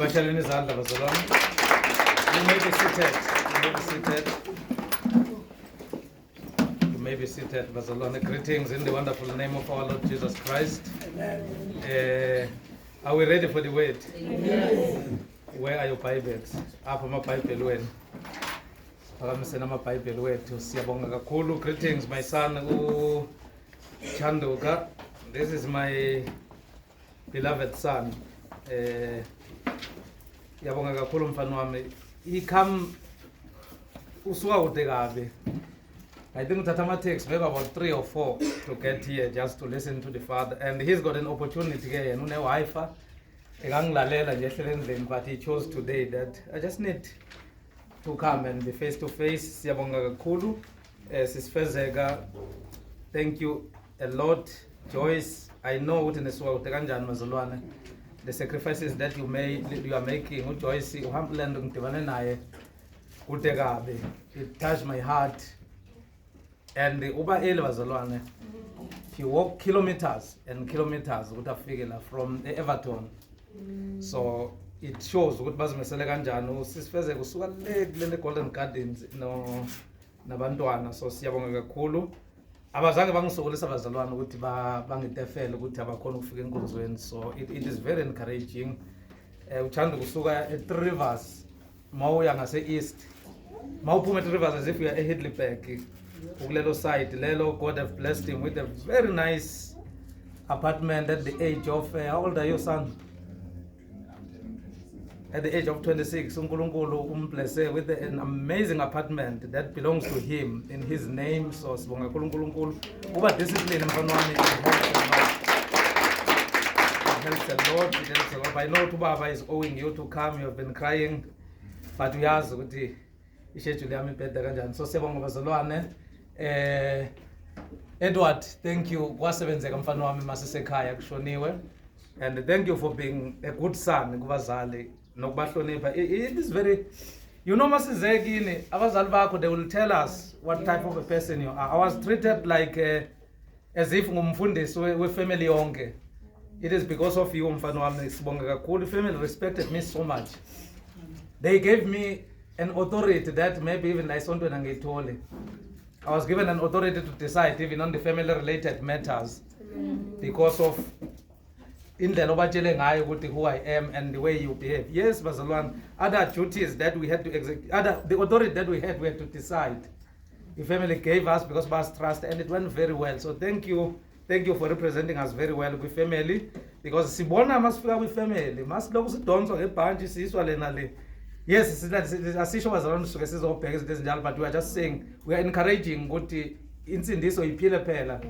You may be seated. You may be seated. Barcelona. Greetings in the wonderful name of our Lord Jesus Christ. Are we ready for the word? Yes. Where are your Bibles? Apha amaBhayibheli wenu. Phakamiseni amaBhayibheli wethu. Siyabonga kakhulu. Greetings my son Chanduka. This is my beloved son. Yabonga kakhulu mfana wami. He come usuka kude kabi. I think uthatha ama-text maybe about 3 or 4 to get here just to listen to the father, and he's got an opportunity ke yena une-Wi-Fi ekangilalela nje ehlele endlini, but he chose today that I just need to come and be face to face. Siyabonga kakhulu sisifezeka. Thank you a lot Joyce. I know ukuthi nesuka kude kanjani mazalwane. The sacrifices that you are making, uJoyce uhambeland ngidibane naye kude kabi. It touched my heart. And uba ele bazalwane, he walked kilometers and kilometers ukuthi afike la from Everton. So it shows ukuthi bazimisele kanjani usisifeze kusuka le Golden Gardens no nabantwana. So siyabonga kakhulu. Abazange bangisokolisa abazalwane ukuthi bangidefele ukuthi abakhona ukufika enkonzweni. So it is very encouraging. Uthanda kusuka e3 Rivers mawuya ngase east, mawuphuma e3 Rivers as if you are eHidleyburg. Ukulelo side lelo, God have blessed him with a very nice apartment at the age of how old are you, son? At the age of 26, uNkulunkulu umblesse with an amazing apartment that belongs to him in his name. So sibonga uNkulunkulu uba discipline mfana wami. It helps a lot. I know Baba is owing you to come. You have been crying, but uyazi ukuthi ishedule yami ibheda kanjani. So siyabonga bazalwane. Edward, thank you kwasebenzeka mfana wami masisekhaya kushoniwe, and thank you for being a good son kubazali nokubahlonipha. It is very, you know, masizekini abazali bakho, they will tell us what type of a person you are. I was treated like as if ngumfundisi we-family yonke. It is because of you mfana wami. Sibonga kakhulu. Family respected me so much. They gave me an authority that maybe even Isontweni angiyitholi. I was given an authority to decide even on the family related matters because of indlela obatshele ngayo ukuthi who I am and the way you behave. Yes, bazalwane, other duties that we had to execute, the authority that we had to decide. The family gave us because of us trust, and it went very well. So thank you for representing us very well with family, because sibona masifika with family masiloko sidonswa ngebhantshi siswa lena le. Yes, asisho bazalwane suke sizobheka izinto ezinjalo, but we are just saying, we are encouraging ukuthi insindiso iphile phela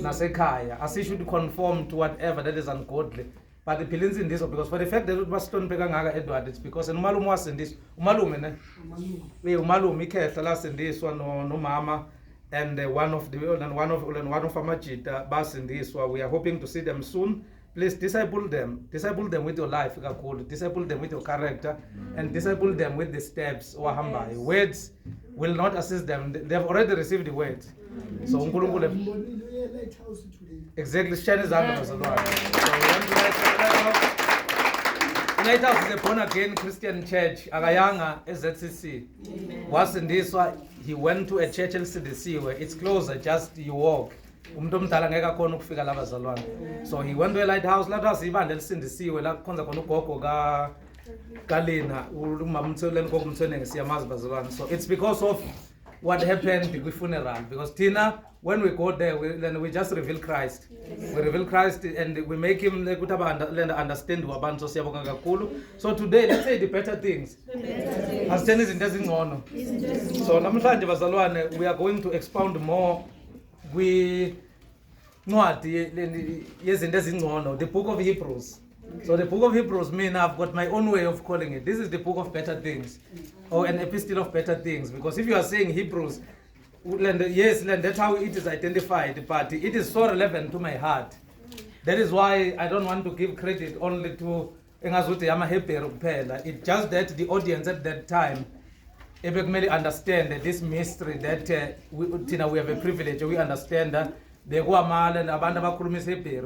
nasekhaya. Asisho ukuthi conform to whatever that is ungodly, but iphile insindiso, because for the fact that basihloniphe kangaka Edward, it's because umalume wasindiswa, umalume ne umalume ikhehla lasindiswa no mama, and one of amajita basindiswa. We are hoping to see them soon. Please disciple them with your life kakhulu, disciple them with your character, and disciple them with the steps ohambayo. Words will not assist them. They have already received the words. So uNkulunkulu exactly shine izandla bazalwane. So we want to Lighthouse is a born again Christian church. Akayanga eZCC. Wasindiswa, he went to a church LCDC where it's closer, just you walk. Umuntu omdala ngeke akhona ukufika la bazalwane. So he went to a lighthouse ibandla elisindisiwe la kukhonza khona ugogo kalina umama umtheleni gogo umtheleni siyamazi bazalwane. So it's because of what happened with funeral, because Tina, when we go there, we just reveal Christ. We reveal Christ and we make him like understand wabantu. So siyabonga kakhulu. So today let's say the better things. Asitheni izinto ezingcono. So namhlanje bazalwane, we are going to expound more the book of Hebrews. So the book of Hebrews, I've got my own way of calling it. This is the book of better things, or an epistle of better things, because if you are saying Hebrews, yes, that's how it is identified, but it is so relevant to my heart. That is why I don't want to give credit only to it's just that the audience at that time may understand this mystery that we have a privilege. We understand that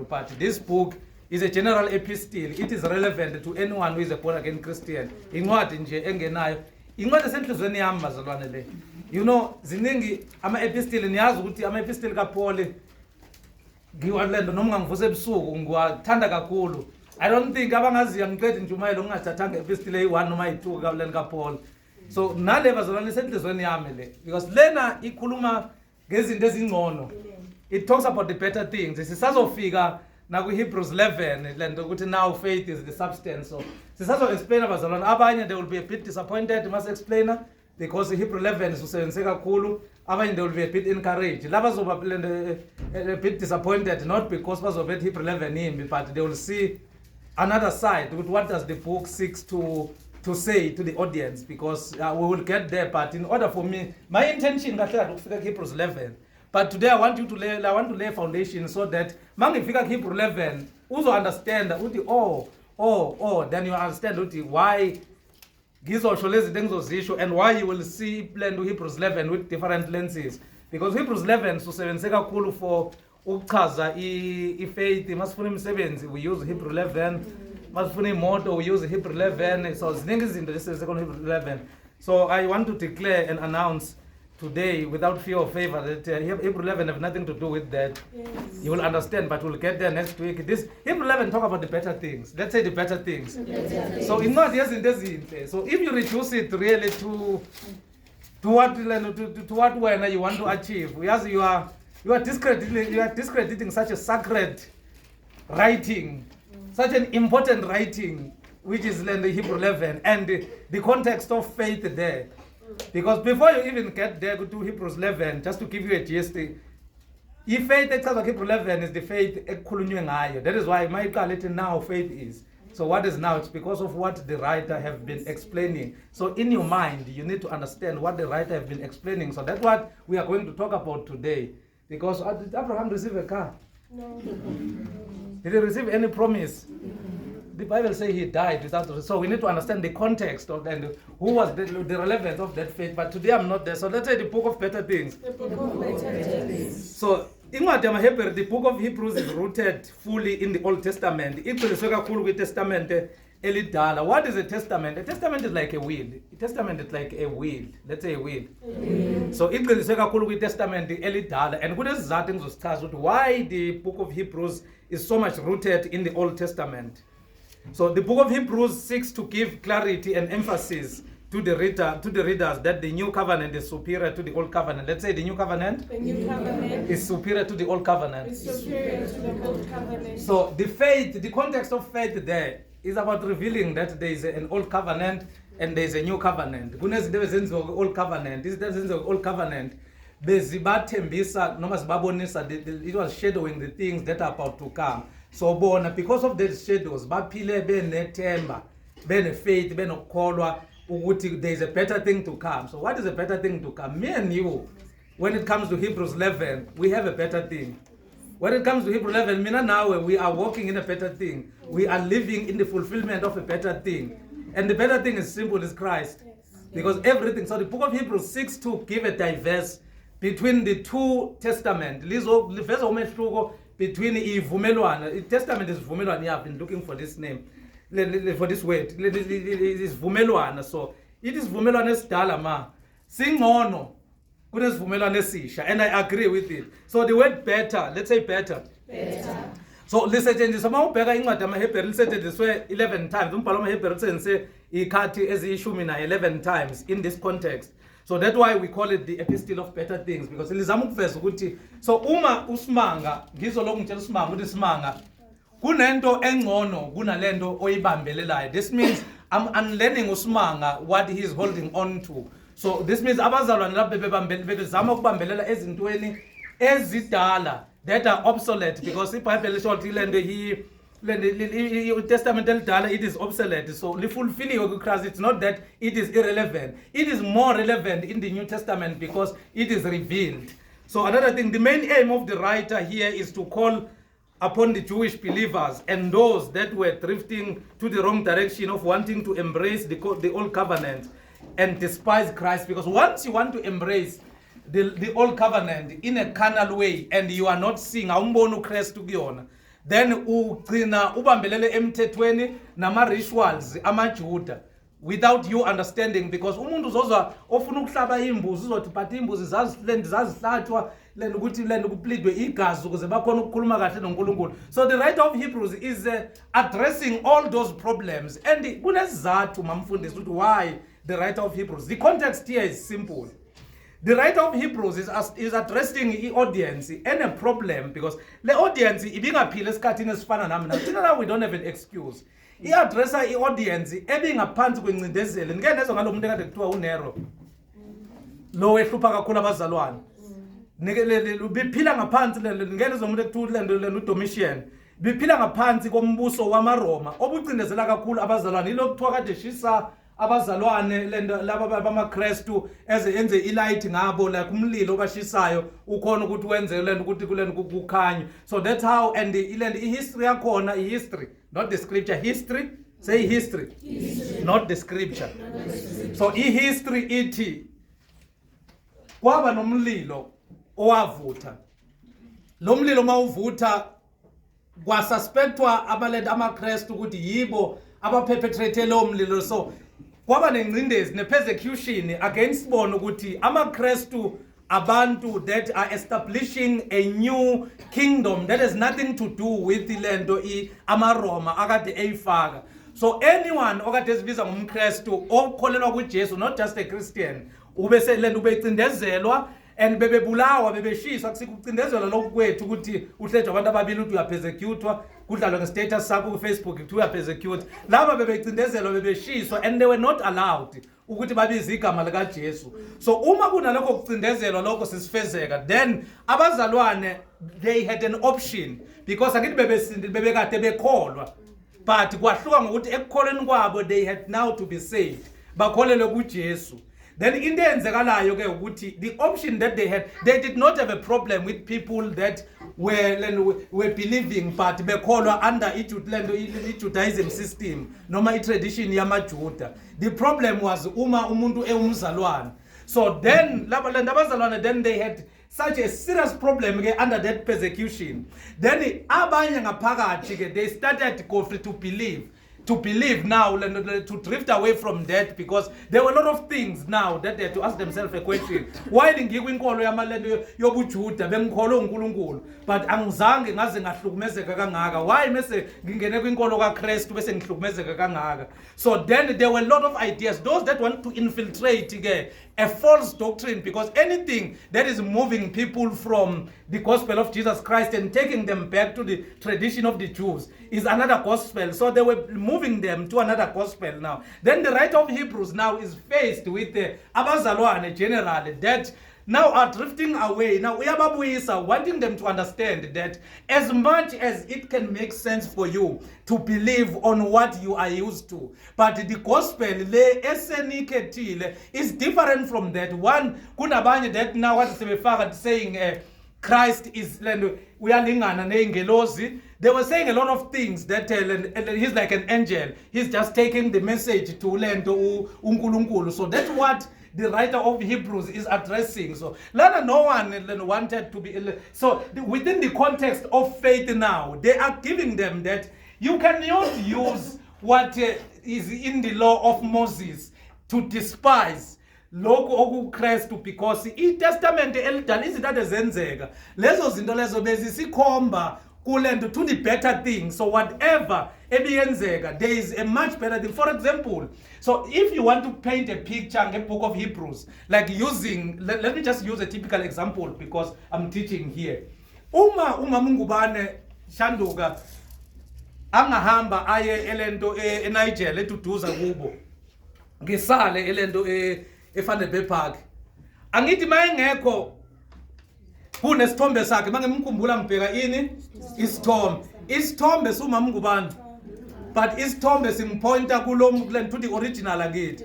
but this book is a general epistle. It is relevant to anyone who is a born-again Christian. Incwadi nje engenayo. Incwadi esenhlizweni yami bazalwane le. You know, ziningi ama-epistle niyazi ukuthi ama-epistle kaPaul ngiwalendo noma ngivuse ebusuku ngiwathanda kakhulu. I don't think abangaziya ngiqede intshumayelo ngingathathanga epistle eyi-1 noma eyi-2 kaLen kaPaul. So nale bazalwane esenhlizweni yami le, because lena ikhuluma ngezinto ezingcono. It talks about the better things. Sisazofika na Hebrews 11 lento ukuthi now faith is the substance. So sisazo explain abazalwane abanye they will be a bit disappointed must explainer because Hebrews 11 usebenzise kakhulu. Abanye they will be a bit encouraged. Laba zoba a bit disappointed not because bazobe Hebrews 11 imbi, but they will see another side with what does the book seeks to say to the audience, because we will get there. But in order for me, my intention ngahlela ukufika Hebrews 11. But today I want to lay a foundation so that mangifika Hebrews 11 uzo understand uthi then you understand uthi why ngizosho lezi zinto engizozisho and why you will see plan to Hebrews 11 with different lenses, because Hebrews 11 susebenzise kakhulu for ukuchaza faith. Masifuna imisebenzi we use Hebrews 11, masifuna imoto we use Hebrews 11. So ziningi izinto lesisebenzise ku Hebrews 11. So I want to declare and announce today, without fear of favor, that Hebrews 11 have nothing to do with that. Yes. You will understand, but we'll get there next week. This Hebrews 11 talk about the better things. Let's say the better things. So in not yes in this. So if you reduce it really to what when you want to achieve, yes, you are discrediting such a sacred writing, such an important writing, which is in the Hebrews 11 and the context of faith there. Because before you even get there to Hebrews 11, just to give you a gist, if faith except Hebrews 11 is the faith ekhulunywe ngayo. That is why my quality now faith is. So what is now? It's because of what the writer have been explaining. So in your mind, you need to understand what the writer have been explaining. So that's what we are going to talk about today. Because did Abraham receive a car? No. Did he receive any promise? The Bible says he died without. So we need to understand the context of and who was the relevance of that faith. But today I'm not there. So let's say the book of better things. The book of better things. So in the book of Hebrews is rooted fully in the Old Testament. It's the Testament. What is a testament? A testament is like a will. A testament is like a will. Let's say a will. So it's the Testament and what is that? Why the book of Hebrews is so much rooted in the Old Testament. So the book of Hebrews seeks to give clarity and emphasis to the readers that the new covenant is superior to the old covenant. Let's say the new covenant is superior to the old covenant. So the context of faith there is about revealing that there is an old covenant and there is a new covenant. Old covenant. This is old covenant. It was shadowing the things that are about to come. So because of these shadows, baphile benethemba, faith, benokholwa ukuthi there is a better thing to come. So what is a better thing to come? Me and you, when it comes to Hebrews 11, we have a better thing. When it comes to Hebrews 11, mina nawe, we are walking in a better thing. We are living in the fulfillment of a better thing. And the better thing is simple, is Christ. Because everything, so the book of Hebrews seeks to give a diverse between the two testaments. Between ivumelwano, testament is vumelwano. I've been looking for this name, for this word. It is vumelwano. So it is vumelwano esidala ma. Singono, kunes vumelwano esisha, and I agree with it. So the word better, let's say better. Better. So lisetshenziswa uma ubheka incwadi yamaHebheru lisetshenziswe 11 times. Umbhalo wamaHebheru usetshenziswe ikhathi eziyishumi na 11 times in this context. So that's why we call it the Epistle of Better Things, because lizama ukuveza ukuthi so uma usimanga ngizoloko ngitshela usimanga ukuthi simanga kunento engcono kunalento oyibambelelayo. This means I'm unlearning usimanga what he is holding on to. So this means abazalwane lapho bebezama ukubambelela ezintweni ezidala that are obsolete, because iBhayibheli lisho ukuthi the Testament elidala it is obsolete. So fulfilling Christ, it's not that it is irrelevant. It is more relevant in the New Testament because it is revealed. So another thing, the main aim of the writer here is to call upon the Jewish believers and those that were drifting to the wrong direction of wanting to embrace the old covenant and despise Christ. Because once you want to embrace the old covenant in a carnal way and you are not seeing Christ to be on, then ugcina ubambelele emthethweni nama-rituals amajuda without you understanding, because umuntu uzozwa ofuna ukuhlaba imbuzi uzothi but imbuzi zazihlatshwa lena ukuthi lena kuplidwe igazi ukuze bakhona ukukhuluma kahle noNkulunkulu. So the writer of Hebrews is addressing all those problems, and kunesizathu mamfundisi ukuthi why the writer of Hebrews. The context here is simple. The writer of Hebrews is addressing the audience and a problem, because the audience ibingaphila esikhathini esifana nami now we don't have an excuse. I-addressa i-audience ebingaphansi kwencindezelo. Ngeke nezwe ngalo muntu ekade kuthiwa uNero lo wehlupha kakhulu abazalwane, biphila ngaphansi ngeke nezwe umuntu ekuthiwa lento uDomitian biphila ngaphansi kombuso wamaRoma obucindezela kakhulu abazalwane. Yilo kuthiwa kade shisa abazalwane laba bamaKristu enze ilight ngabo like umlilo obashisayo ukhona ukuthi wenze lento ukuthi kukhanye. So that's how, and history yakhona history, not the scripture. History, say history. Not the scripture. So history ithi kwaba nomlilo owavutha. Lo mlilo mawuvutha kwasuspectwa amaKristu ukuthi yibo abaperpetrate lo mlilo. So kwaba nengcindezi ne-persecution against bona ukuthi amaKristu abantu that are establishing a new kingdom that has nothing to do with lento amaRoma akade eyifaka. So anyone okade ezibiza ngumKristu okholelwa kuJesu, not just a Christian, ubese lento ubecindezelwa and bebebulawa bebeshiswa kusikucindezelwa lokhu kwethu ukuthi uhlejwe abantu ababili ukuthi uyapersecutwa kudlalwa nge-status sakho ku-Facebook ukuthi uyapersecute. Laba bebecindezelwa bebeshiswa and they were not allowed ukuthi babize igama likaJesu. So uma kunalokho kucindezelwa lokho sisifezeka, then abazalwane they had an option, because akithi bebekade bekholwa but kwahluka ngokuthi ekukholweni kwabo they had now to be saved, bakholelwe kuJesu. Then into eyenzekalayo ke ukuthi the option that they had, they did not have a problem with people that were believing but bekholwa under i-Judaism system noma i-tradition yamaJuda. The problem was uma umuntu umzalwane. So then abazalwane, then they had such a serious problem under that persecution. Then abanye ngaphakathi ke they started to believe now, to drift away from that, because there were a lot of things now that they had to ask themselves a question. Why ngikwinkolo yamalendo yobuJuda bengikholwa uNkulunkulu but angizange ngaze ngahlukumezeka kangaka? Why mase ngingene kwinkolo kaKristu bese ngihlukumezeka kangaka? So then there were a lot of ideas, those that want to infiltrate a false doctrine, because anything that is moving people from the gospel of Jesus Christ and taking them back to the tradition of the Jews is another gospel. So they were moving them to another gospel now. Then the writer of Hebrews now is faced with abazalwane generally that now are drifting away. Now uyababuyisa, wanting them to understand that as much as it can make sense for you to believe on what you are used to, but the gospel le esenikethile is different from that. One kunabanye that now what sebefaka saying Christ is uyalingana neingelosi. They were saying a lot of things that he's like an angel. He's just taking the message to lento uNkulunkulu. So that's what the writer of Hebrews is addressing. So no one wanted to be. So within the context of faith now, they are giving them that you cannot use what is in the law of Moses to despise lokho okuKristu, because iTestament elidala izinto ezenzeka lezo zinto lezo bezisikhomba kulento to the better thing. So whatever ebiyenzeka, there is a much better thing. For example, so if you want to paint a picture in the book of Hebrews, like using, let me just use a typical example because I'm teaching here. Uma Ngubane Shanduga angahamba aye elento eNiger etuduza kubo ngisale elento eFanele Park, angithi mayengekho kunesithombe sakhe mangimkhumbula ngibheka ini isithombe sumama Ngubane, but isithombe simpointa to the original akithi.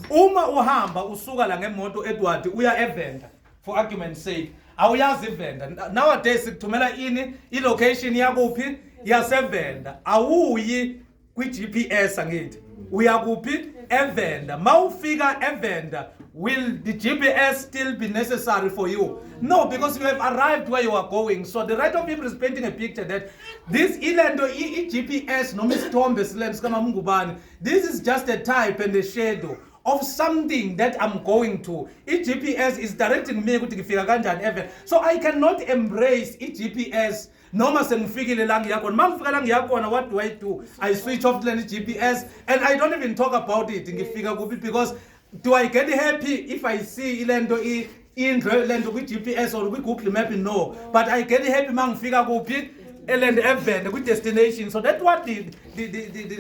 Uma uhamba usuka la ngemoto Edward uya eVenda, for argument's sake, awuyazi iVenda nowadays sikuthumela ini ilocation yakuphi yaseVenda, awuyi kwi-GPS angithi uya kuphi eVenda. Mawufika eVenda will the GPS still be necessary for you? No, because you have arrived where you are going. So the writer of Hebrews is painting a picture that this GPS, no Ngubane, this is just a type and a shadow of something that I'm going to. GPS is directing me to heaven. So I cannot embrace GPS. Noma sengifikile la ngiyakhona mangifika la ngiyakhona, what do I do? I switch off the GPS and I don't even talk about it ngifika kuphi, because do I get happy if I see ilento lento ku GPS or ku Google Map? No, but I get happy mangifika kuphi eland event ku destination. So that's what the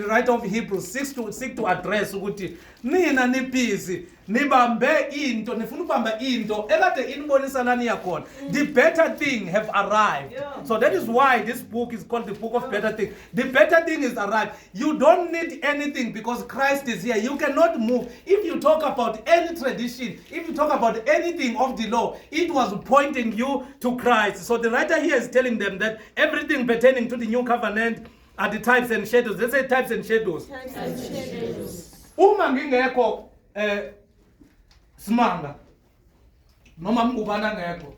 writer of Hebrews seeks to address ukuthi nina ni busy nibambe into nifuna ubamba into ekade inibonisanani yakhona. The better thing have arrived. So that is why this book is called the book of better thing. The better thing is arrived. You don't need anything because Christ is here. You cannot move. If you talk about any tradition, if you talk about anything of the law, it was pointing you to Christ. So the writer here is telling them that everything pertaining to the new covenant are the types and shadows. Let's say types and shadows. Types and shadows. Uma ngingekho Smanga noma Ngubane ngekho,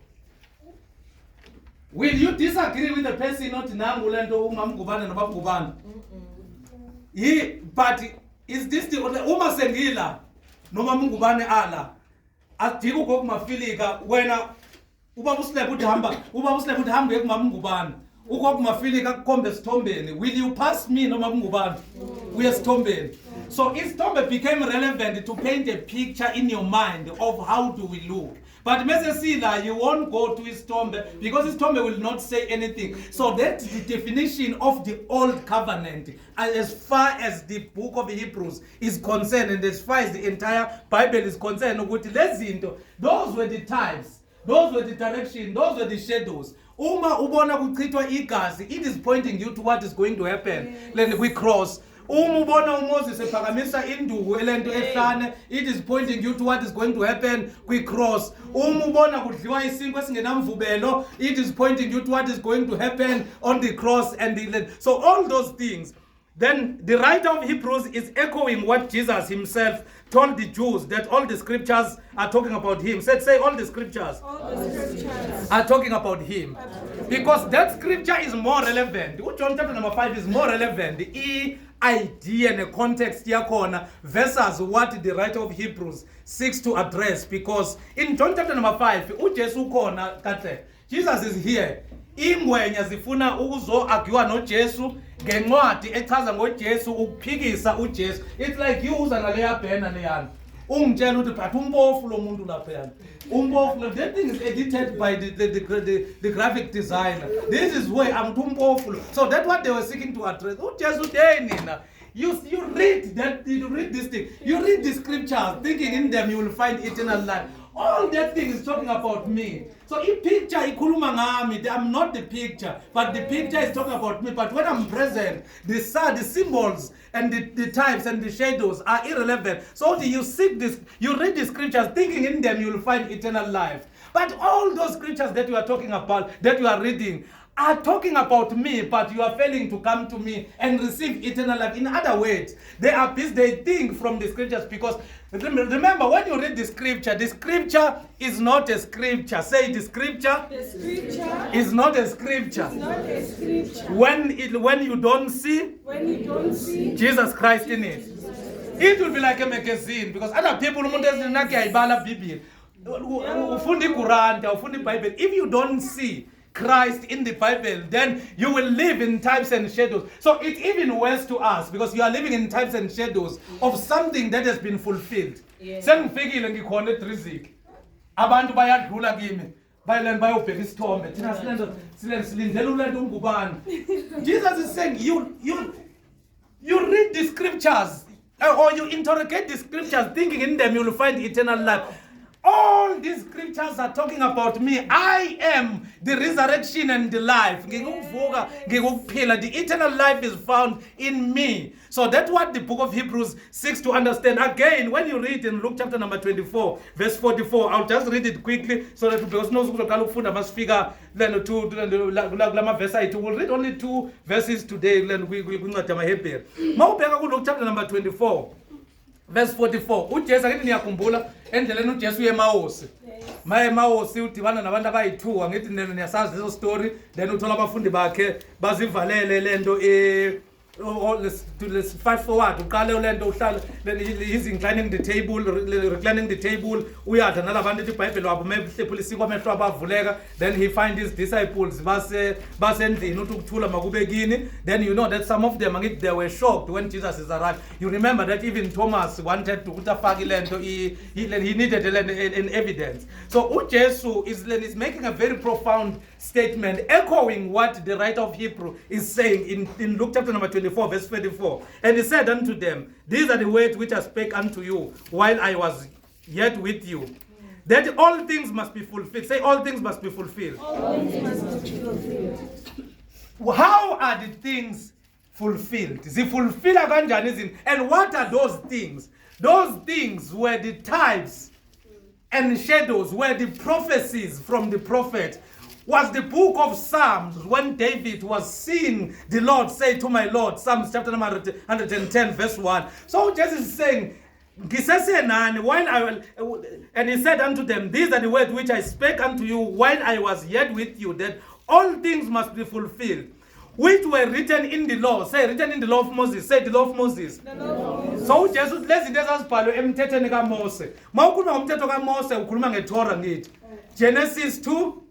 will you disagree with the person not nangu lento uma Ngubane noma Ngubane? But is this the uma sengila noma Ngubane ala adika ukumafilika wena uba usilebu uthi hambe kuma Ngubane ukumafilika kukhombe sithombeni, will you pass me noma Ngubane uye sithombeni? So Istombe became relevant to paint a picture in your mind of how do we look. But Mesesila, you won't go to Istombe because Istombe will not say anything. So that's the definition of the old covenant as far as the book of Hebrews is concerned, and as far as the entire Bible is concerned. Those were the types, those were the direction, those were the shadows. Uma ubona kuchithwa igazi, it is pointing you to what is going to happen. Then we cross. Umubona uMoses ephakamisa induku elento ehlane, it is pointing you to what is going to happen kwi cross. Umubona kudliwa isinkwa esingenamvubelo, it is pointing you to what is going to happen on the cross and the so all those things. Then the writer of Hebrews is echoing what Jesus himself told the Jews, that all the scriptures are talking about him. Say all the scriptures are talking about him. Because that scripture is more relevant. John chapter number 5 is more relevant. The idea and the context yakhona versus what the writer of Hebrews seeks to address. Because in John chapter number 5, uJesu khona kahle. Jesus is here. Ingwenya zifuna ukuzo-argue noJesu ngencwadi echaza ngoJesu ukuphikisa uJesu. It's like you uza naleya banner leyana ungitshela ukuthi but umbofu lo muntu lapha. Umbofu, that thing is edited by the graphic designer. This is where I'm umbofu. So that's what they were seeking to address. uJesu nina. You read that, you read this thing, you read the scriptures, thinking in them you will find eternal life. All that thing is talking about me. So if picture ikhuluma ngami, I'm not the picture, but the picture is talking about me. But when I'm present, the symbols and the types and the shadows are irrelevant. So you seek this, you read the scriptures, thinking in them you will find eternal life. But all those scriptures that you are talking about, that you are reading, are talking about me, but you are failing to come to me and receive eternal life. In other words, they think from the scriptures, because remember, when you read the scripture is not a scripture. Say the scripture is not a scripture. When you don't see Jesus Christ in it, it will be like a magazine, because other people if you don't see Christ in the Bible, then you will live in types and shadows. So it's even worse to us, because you are living in types and shadows of something that has been fulfilled. Sengifikile ngikhona eDrizik. Abantu bayadlula kimi. Bayilani bayobheka isithombe. Thina silindele ulento uNgubane. Jesus is saying you read the scriptures or you interrogate the scriptures, thinking in them you will find eternal life. All these scriptures are talking about me. I am the resurrection and the life. The eternal life is found in me. So that's what the book of Hebrews seeks to understand. Again, when you read in Luke chapter number 24, verse 44, I'll just read it quickly so that because no must figure we'll read only 2 verses today. Luke chapter number 24. verse 44. uJesu akithi niyakhumbula endleleni uJesu uyeMawosi. Maye eMawosi udibana nabantu abayi-2 angithi niyasazi lezo story. Then uthola abafundi bakhe bazivalele lento let's fast forward. Uqale lento uhlala he's inclining the table, reclining the table. Uyadla nalabantu iBhayibheli wabo mehlephula isiko amehlo abavuleka. Then he find his disciples basendlini uthi ukuthula makube kini. Then you know that some of them they were shocked when Jesus is arrived. You remember that even Thomas wanted to utafaki lento he needed an evidence. So uJesu is making a very profound statement, echoing what the writer of Hebrew is saying in Luke chapter number 24, verse 24. And he said unto them, these are the words which I spake unto you while I was yet with you, that all things must be fulfilled. Say, all things must be fulfilled. All things must be fulfilled. How are the things fulfilled? Zifulfilla kanjani izinto? And what are those things? Those things were the types and shadows, were the prophecies from the prophet. Was the book of Psalms when David was seeing the Lord say to my Lord, Psalms chapter number 110 verse 1. So Jesus is saying, and he said unto them, these are the words which I spake unto you while I was yet with you, that all things must be fulfilled, which were written in the law. Say, written in the law of Moses. Say, the law of Moses. The law of Moses. So Jesus, lezi into ezazibhalwe emthethweni kaMose. Mawukhuluma ngomthetho kaMose ukhuluma ngeTorah ngithi. Genesis 2.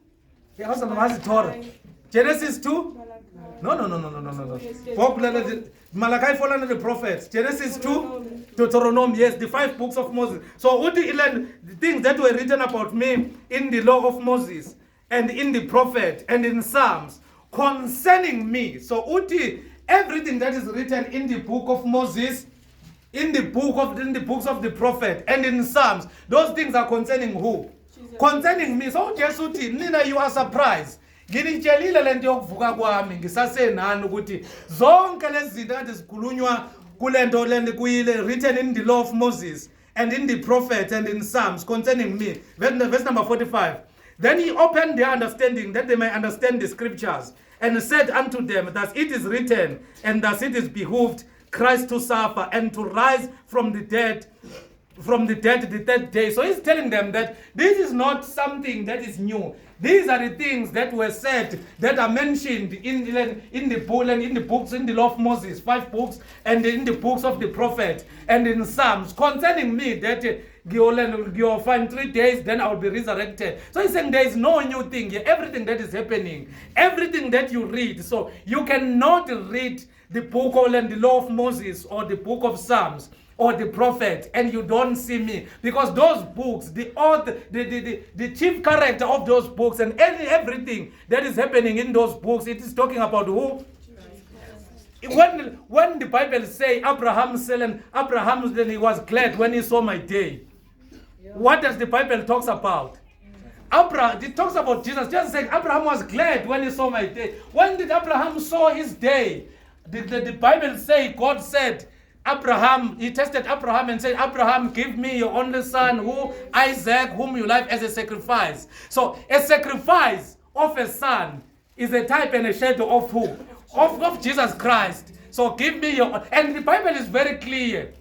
Genesis 2? No. Malachi fall under the prophets. Genesis 2, Deuteronomy, yes, the 5 books of Moses. So the things that were written about me in the law of Moses and in the prophet and in Psalms concerning me. So everything that is written in the book of Moses, in the books of the prophet and in Psalms, those things are concerning who? Concerning me. So Jesu uthi nina you are surprised. Nginitshelile lento yokuvuka kwami ngisasenani ukuthi zonke lezi zinto kade zikhulunywa kulento lento kuyile written in the law of Moses and in the prophet and in Psalms concerning me. Verse number 45. Then he opened their understanding that they may understand the scriptures and said unto them, thus it is written and thus it is behooved Christ to suffer and to rise from the dead the third day. So he's telling them that this is not something that is new. These are the things that were said, that are mentioned in the book and in the books, in the law of Moses, 5 books, and in the books of the prophet, and in Psalms, concerning me, that you'll find 3 days, then I'll be resurrected. So he's saying there is no new thing here. Everything that is happening, everything that you read, so you cannot read the book and the law of Moses or the book of Psalms or the prophet and you don't see me, because those books, the chief character of those books and everything that is happening in those books, it is talking about who? When the Bible say Abraham then he was glad when he saw my day. What does the Bible talks about? It talks about Jesus. Just saying Abraham was glad when he saw my day. When did Abraham saw his day? The Bible say God said Abraham, he tested Abraham and said, Abraham, give me your only son, who Isaac, whom you love, as a sacrifice. So a sacrifice of a son is a type and a shadow of who? Of Jesus Christ. So give me your, and the Bible is very clear.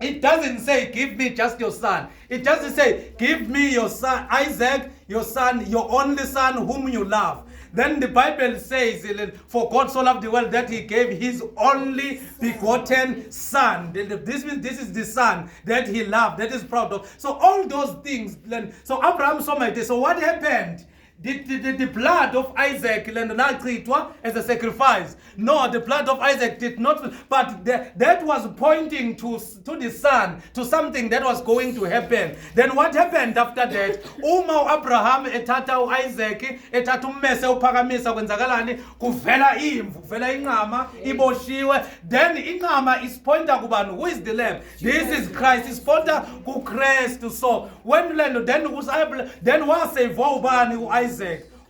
It doesn't say, give me just your son. It doesn't say, give me your son, Isaac, your son, your only son, whom you love. Then the Bible says, for God so loved the world that he gave his only begotten son. This means this is the son that he loved, that is proud of. So all those things. So Abraham saw my day. So what happened? The blood of Isaac as a sacrifice. No, the blood of Isaac did not. But that was pointing to the son, to something that was going to happen. Then what happened after that? Uma Abraham ethatha Isaac ethatha ummese uphakamisa kwenzakalani? Kuvela imvu, kuvela inqama iboshiwe. Then inqama is pointer kubani? Who is the lamb? This is Christ. Is pointer ku Christ. So when then was save ubani Isaac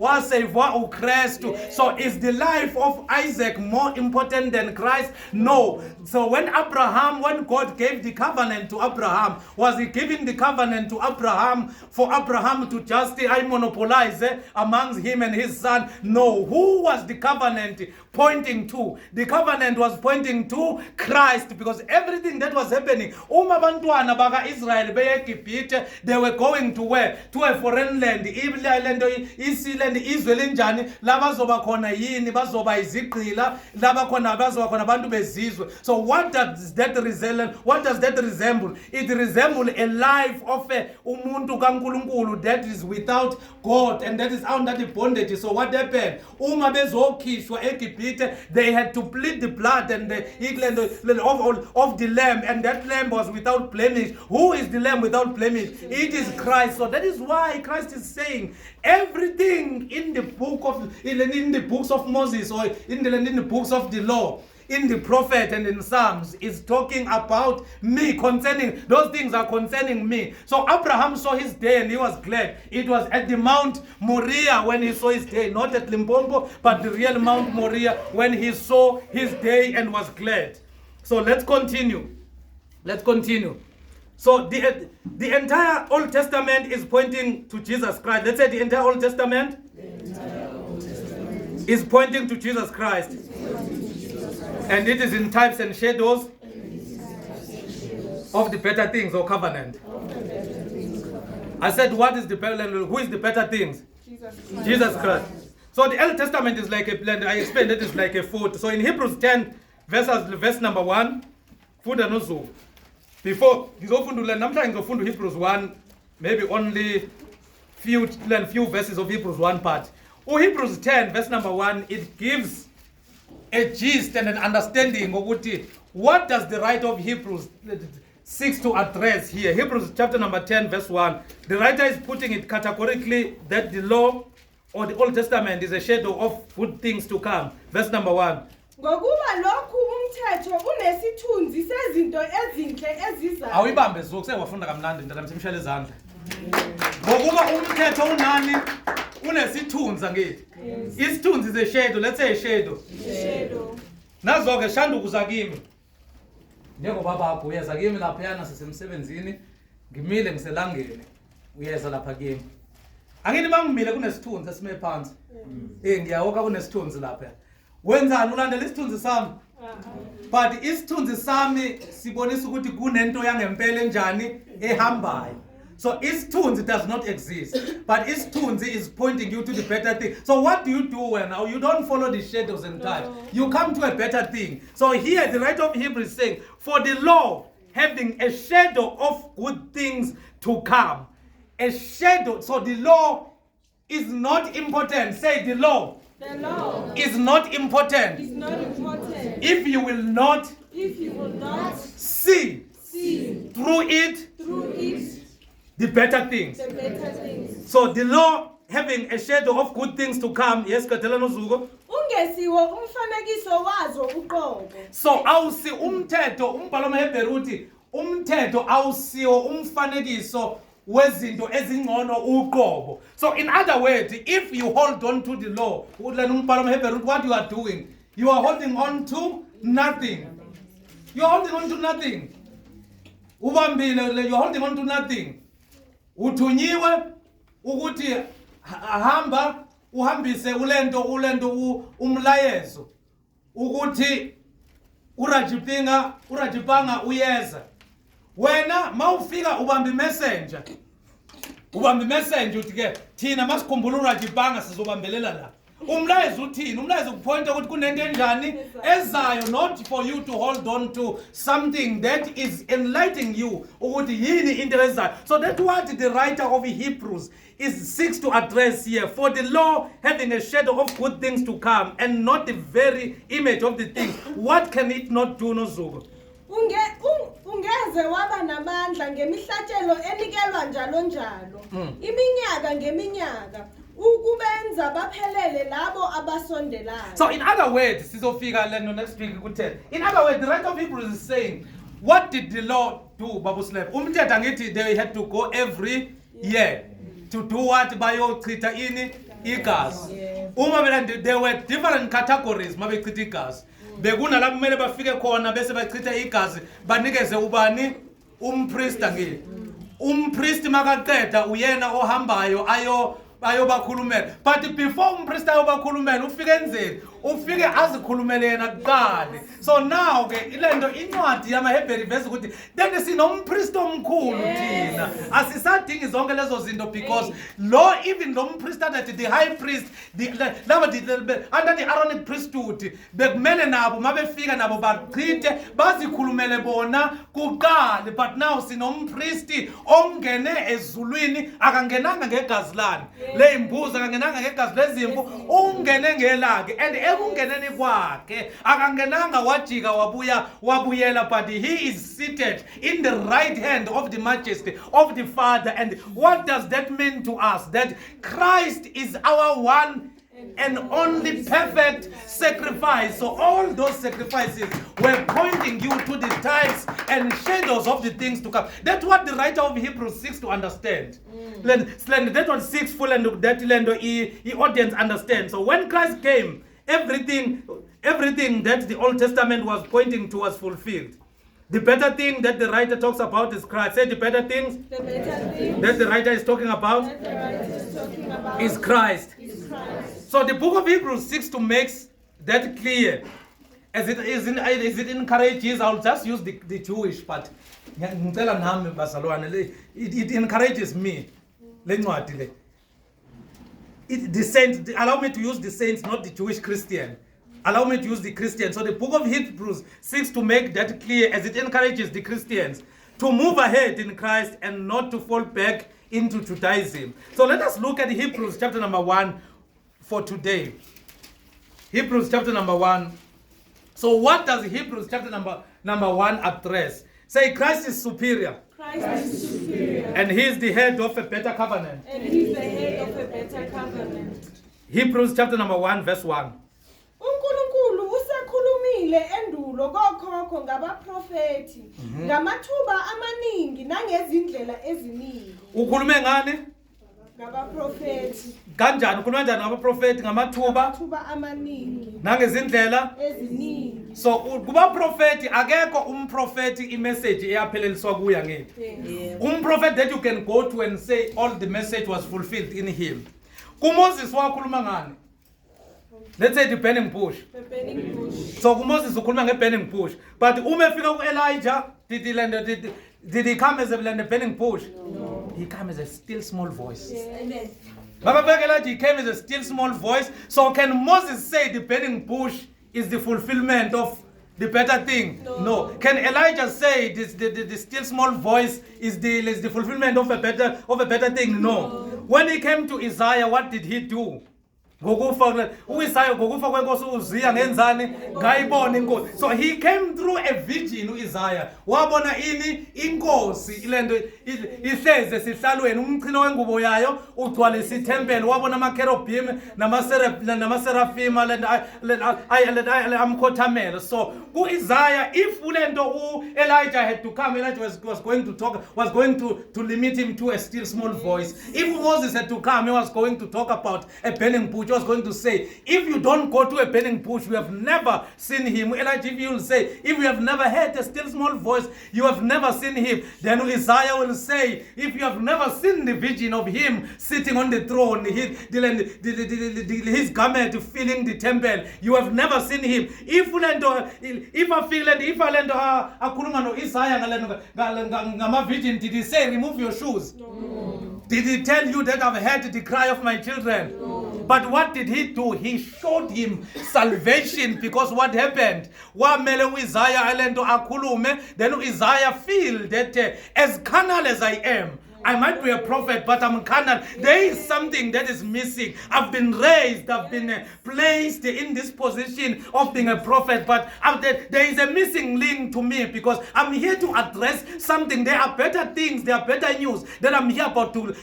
wasavwa uKristu. So is the life of Isaac more important than Christ? No. So when God gave the covenant to Abraham, was he giving the covenant to Abraham for Abraham to just monopolize amongst him and his son? No. Who was the covenant pointing to? The covenant was pointing to Christ, because everything that was happening, bantwana baka Israel beye eGibhite, they were going to where? To a foreign land. Land isiland izwe lenjani la bazoba khona yini, bazoba izigqila la bakhona bazoba khona abantu bezizwe. So what does that resemble? It resembles a life of umuntu kaNkulunkulu that is without God and that is under the bondage. So what happened? Uma bezokhishwa eGibhite, they had to plead the blood and the of the lamb, and that lamb was without blemish. Who is the lamb without blemish? It is Christ. So that is why Christ is saying everything in the books of Moses, or in the books of the law, in the prophet and in Psalms, is talking about me, concerning those things are concerning me. So Abraham saw his day and he was glad. It was at the Mount Moriah when he saw his day, not at Limpopo, but the real Mount Moriah when he saw his day and was glad. So let's continue. So the entire Old Testament is pointing to Jesus Christ. Let's say the entire Old Testament is pointing to Jesus Christ. And it is in types and shadows of the better things or covenant. I said, what is the better? Who is the better things? Jesus Christ. So the Old Testament is like a blend. I explained it is like a food. So in Hebrews 10, verse number 1, food and also. Before Hebrews 1, maybe only few verses of Hebrews 1 part. Hebrews 10, verse number 1, it gives a gist and an understanding of what does the writer of Hebrews seeks to address here. Hebrews chapter number 10, verse 1. The writer is putting it categorically that the law or the Old Testament is a shadow of good things to come. Verse number 1. Ngokuba lokhu umthetho unesithunzi sezinto ezinhle ezizayo. Awuyibambe zokuse wafunda kamnandi ndala msimshele izandla. Ngokuba umthetho unani unesithunzi ngithi. Isithunzi is a shadow. Let's say a shadow. Shadow. Nazo ke shanda kuza kimi. Njengoko babapho uyeza kimi lapha yana sisemsebenzini, ngimile ngiselangeni. Uyeza lapha kimi. Angithi mangimile kunesithunzi esime phansi. Ngiyawoka kunesithunzi lapha. Wenzani ulandela isithunzi sami? But isithunzi sami sibonisa ukuthi kunento yangempela enjani ehambayo. So isithunzi does not exist, but isithunzi is pointing you to the better thing. So what do you do when now you don't follow the shadows and types? You come to a better thing. So here the writer of Hebrews is saying, for the law having a shadow of good things to come. A shadow. So the law is not important. Say the law. The law is not important. Is not important. If you will not see through it the better things. The better things. So the law having a shadow of good things to come. Yes, Katela Nozugo. Ungesiwo umfanekiso wazo uqobo. So awusi umthetho umbhalo maHebheru uthi umthetho awusiwo umfanekiso wezinto ezingcono uqobo. So in other words, if you hold on to the law, what you are doing, you are holding on to nothing. You are holding on to nothing. You are holding on to nothing. Uthunyiwe ukuthi hamba uhambise ulento umlayezo ukuthi urajipanga uyeza. Wena mawufika ubamba messenger. Ubamba messenger uthi ke thina masikhumbula urajipanga sizobambelela la. Umlayezo uthini? Umlayezo kupointa ukuthi kunento enjani ezayo, not for you to hold on to something that is enlightening you ukuthi yini into ezayo. So that's what the writer of Hebrews seeks to address here. For the law having a shadow of good things to come and not the very image of the things, what can it not do, Nozuko? Ungeze waba namandla ngemihlatshelo enikelwa njalo iminyaka ngeminyaka ukubenza baphelele labo abasondelayo. So in other words, sizofika lento next week ku10. In other words, the writer of Hebrews is saying, what did the law do, Babu Slep? Umthetho ngithi they had to go every year to do what? Bayochitha ini igazi. Uma there were different categories mabechitha igazi. Bekunalapho kumele bafike khona bese bachitha igazi banikeze ubani umpriest ngini. Umpriest makaqeda uyena ohambayo ayobakhulumela. But before umpriest ayobakhulumela ufike enzeni? Ufike azikhulumele yena kuqala. So now ke ilento incwadi yamaHebrew verse ukuthi then sinompriest omkhulu thina. Asisadingi zonke lezo zinto because lo even lo mpriest that the high priest under the Aaronic priesthood bekumele nabo mabefika nabo bachithe bazikhulumele bona kuqala. But now sinompriest ongene ezulwini akangenanga ngegazi lani leimbuzi akangenanga ngegazi lezimvu ungene ngelakhe and ekungeneni kwakhe akangenanga wajika wabuyela but he is seated in the right hand of the majesty of the Father. And what does that mean to us? That Christ is our one and only perfect sacrifice. So all those sacrifices were pointing you to the types and shadows of the things to come. That's what the writer of Hebrews seeks to understand. That was 6 full and that the audience understands. So when Christ came, everything that the Old Testament was pointing to was fulfilled. The better thing that the writer talks about is Christ. Say the better things that the writer is talking about is Christ. So the book of Hebrews seeks to make that clear. As it encourages, I'll just use the Jewish part. It encourages me. The saints, allow me to use the saints, not the Jewish Christian. Allow me to use the Christian. So the book of Hebrews seeks to make that clear as it encourages the Christians to move ahead in Christ and not to fall back into Judaism. So let us look at Hebrews chapter number 1 for today. Hebrews chapter number 1. So what does Hebrews chapter number 1 address? Say Christ is superior. Christ is superior. And he is the head of a better covenant. And he is the head of a better covenant. Hebrews chapter number 1 verse 1. uNkulunkulu usekhulumile endulo kokhokho ngabaprofeti ngamathuba amaningi nangezindlela eziningi. Ukhulume ngani? Ngabaprofeti. Kanjani ukhuluma kanjani ngabaprofeti ngamathuba amaningi nangezindlela eziningi. So kuba prophet akekho umprofeti imessage eyapheleliswa kuya ngeni. Umprofeti that you can go to and say all the message was fulfilled in him. KuMoses wakhuluma ngani? Let's say the burning bush. So kuMoses ukhuluma ngeburning bush. But uma efika kuElijah did he come as a burning bush? No. He came as a still small voice. Amen. Elijah, he came as a still small voice. So can Moses say the burning bush is the fulfillment of the better thing? No. Can Elijah say the still small voice is the fulfillment of a better thing? No. When he came to Isaiah, what did he do? uIsaiah ngokufa kwenkosi uZiya ngenzani ngayibona inkosi. So he came through a vision uIsaiah wabona ini inkosi ilento ihleze sihlalweni umchino wengubo yayo ugcwalisa ithempeli wabona amakerubim namaserafima amkhothamela. So kuIsaiah if ulento Elijah had to come, Elijah was going to talk, was going to limit him to a still small voice. If Moses had to come, he was going to talk about a burning bush. Was going to say, if you don't go to a burning bush, you have never seen him. Elijah, if you will say, if you have never heard a still small voice, you have never seen him. Then Isaiah will say, if you have never seen the vision of him sitting on the throne, his garment filling the temple, you have never seen him. If Isaiah vision, did he say, remove your shoes? No. Did he tell you that I've heard the cry of my children? No. But what did he do? He showed him salvation, because what happened? Then Isaiah feel that as carnal as I am, I might be a prophet, but I'm carnal. There is something that is missing. I've been raised, I've been placed in this position of being a prophet, but there is a missing link to me, because I'm here to address something. There are better things, there are better news that I'm here about to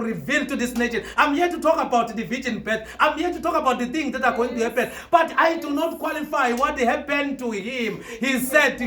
reveal to this nation. I'm here to talk about the virgin birth. I'm here to talk about the things that are going to happen, but I do not qualify what happened to him. He said,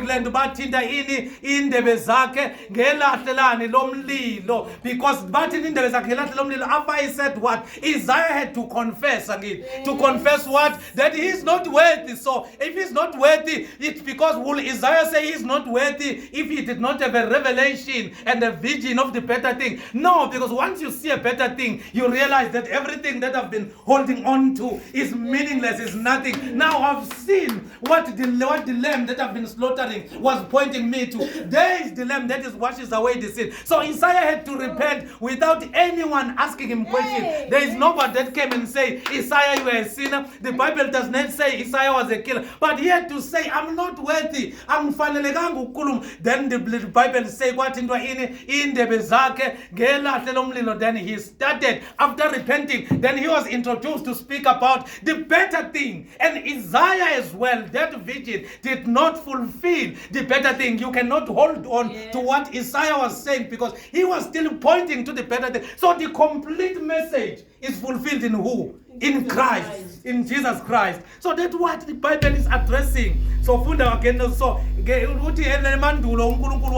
ngelahlelani lomlilo, because bathi indebe zakhe ngelahle lomlilo. After he said what? Isaiah had to confess again. To confess what? That he is not worthy. So if he's not worthy, it's because will Isaiah say he's not worthy if he did not have a revelation and a vision of the better thing? No, because once you see a better thing, you realize that everything that I've been holding on to is meaningless, is nothing. Now I've seen what the lamb that I've been slaughtering was pointing me to. There is the lamb that is washes away the sin. So Isaiah had to repent without anyone asking him questions. There is nobody that came and say, Isaiah, you are a sinner. The Bible does not say Isaiah was a killer, but he had to say, I'm not worthy. I'm fanelekanga ukukhuluma. Then the Bible say what in indebe zakhe ngelahle lomlilo. Then he started after repenting. Then he was introduced to speak about the better thing. And Isaiah as well, that vision did not fulfill the better thing. You cannot hold on to what Isaiah was saying because he was still pointing to the better thing. So the complete message is fulfilled in who? In Christ, in Jesus Christ. So that's what the Bible is addressing. So funda again, so uthi elemandulo uNkulunkulu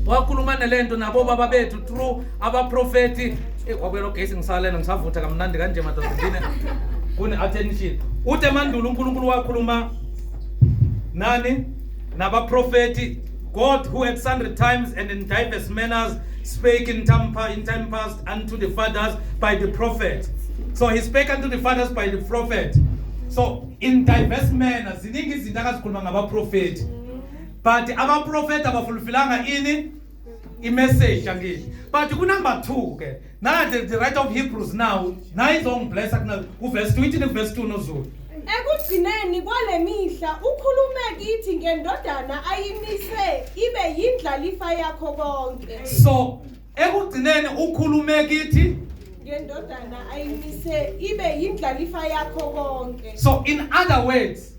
wakhuluma nelento nabo baba bethu through abaprofeti. Kwakwelo gesi ngisalena ngisavutha kamnandi kanje madodini kune attention. Uthi emandulo uNkulunkulu wakhuluma nani nabaprofeti, God who at sundry times and in diverse manners spake in time past unto the fathers by the prophet. So he spake unto the fathers by the prophet. So in diverse manners, ziningi izinto akazikhuluma ngabaprofeti. But abaprofeti abafulfillanga ini i-message angithi. But number 2 ke. Now the writer of Hebrews now izongiblessa kuverse 2 ithi verse 2 noZulu. Ekugcineni kwale mihla ukhulume kithi ngendodana ayimise ibe yindlalifa yakho konke. So ekugcineni ukhulume kithi ngendodana ayimise ibe yindlalifa yakho konke. So in other words,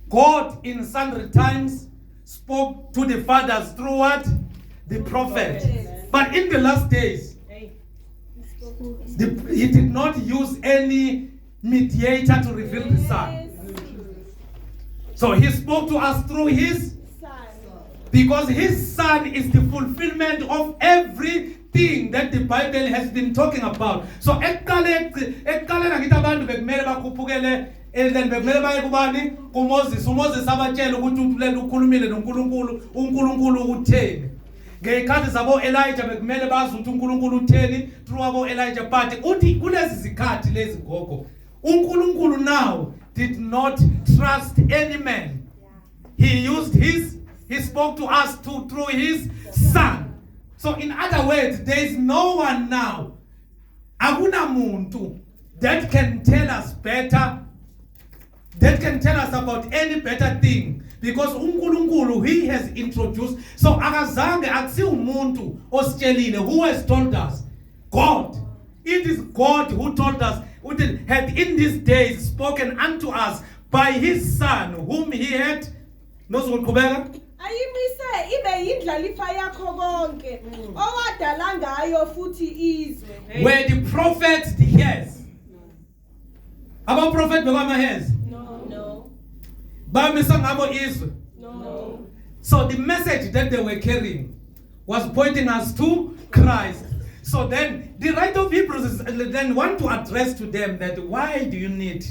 God in sundry times spoke to the fathers through what? The prophet. But in the last days, he did not use any mediator to reveal the Son. So he spoke to us through his Son. Because his Son is the fulfillment of everything that the Bible has been talking about. So ekuqaleni ngithi abantu bekumele bakhuphukele then bekumele baye kubani kuMoses. uMoses abatshela ukuthi uLento ukhulumile noNkulunkulu, uNkulunkulu utheni. Ngekhathi zabo Elijah bekumele bazi ukuthi uNkulunkulu utheni through abo Elijah. But uthi kulezi zikhathi lezi gogo uNkulunkulu now did not trust any man. He spoke to us through his Son. So in other words, there is no one now, akuna muntu that can tell us better, that can tell us about any better thing, because uNkulunkulu he has introduced. So akazange akusi umuntu ositshelile who has told us. God. It is God who told us, who had in these days spoken unto us by his Son, whom he had nozoqhubeka ayimise ibe yindlalifa yakho konke owadala ngayo futhi izwe. Where the prophets the hairs. Aba prophet bekama hairs? No. Bamisa ngabo izwe? No. So the message that they were carrying was pointing us to Christ. So then the writer of Hebrews then want to address to them that why do you need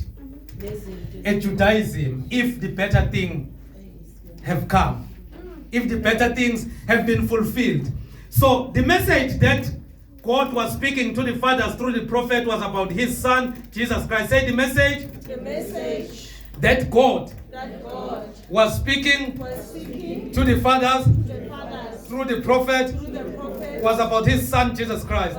a Judaism if the better thing have come, if the better things have been fulfilled? So the message that God was speaking to the fathers through the prophet was about his Son Jesus Christ. Say the message that God was speaking to the fathers through the prophet was about his Son Jesus Christ.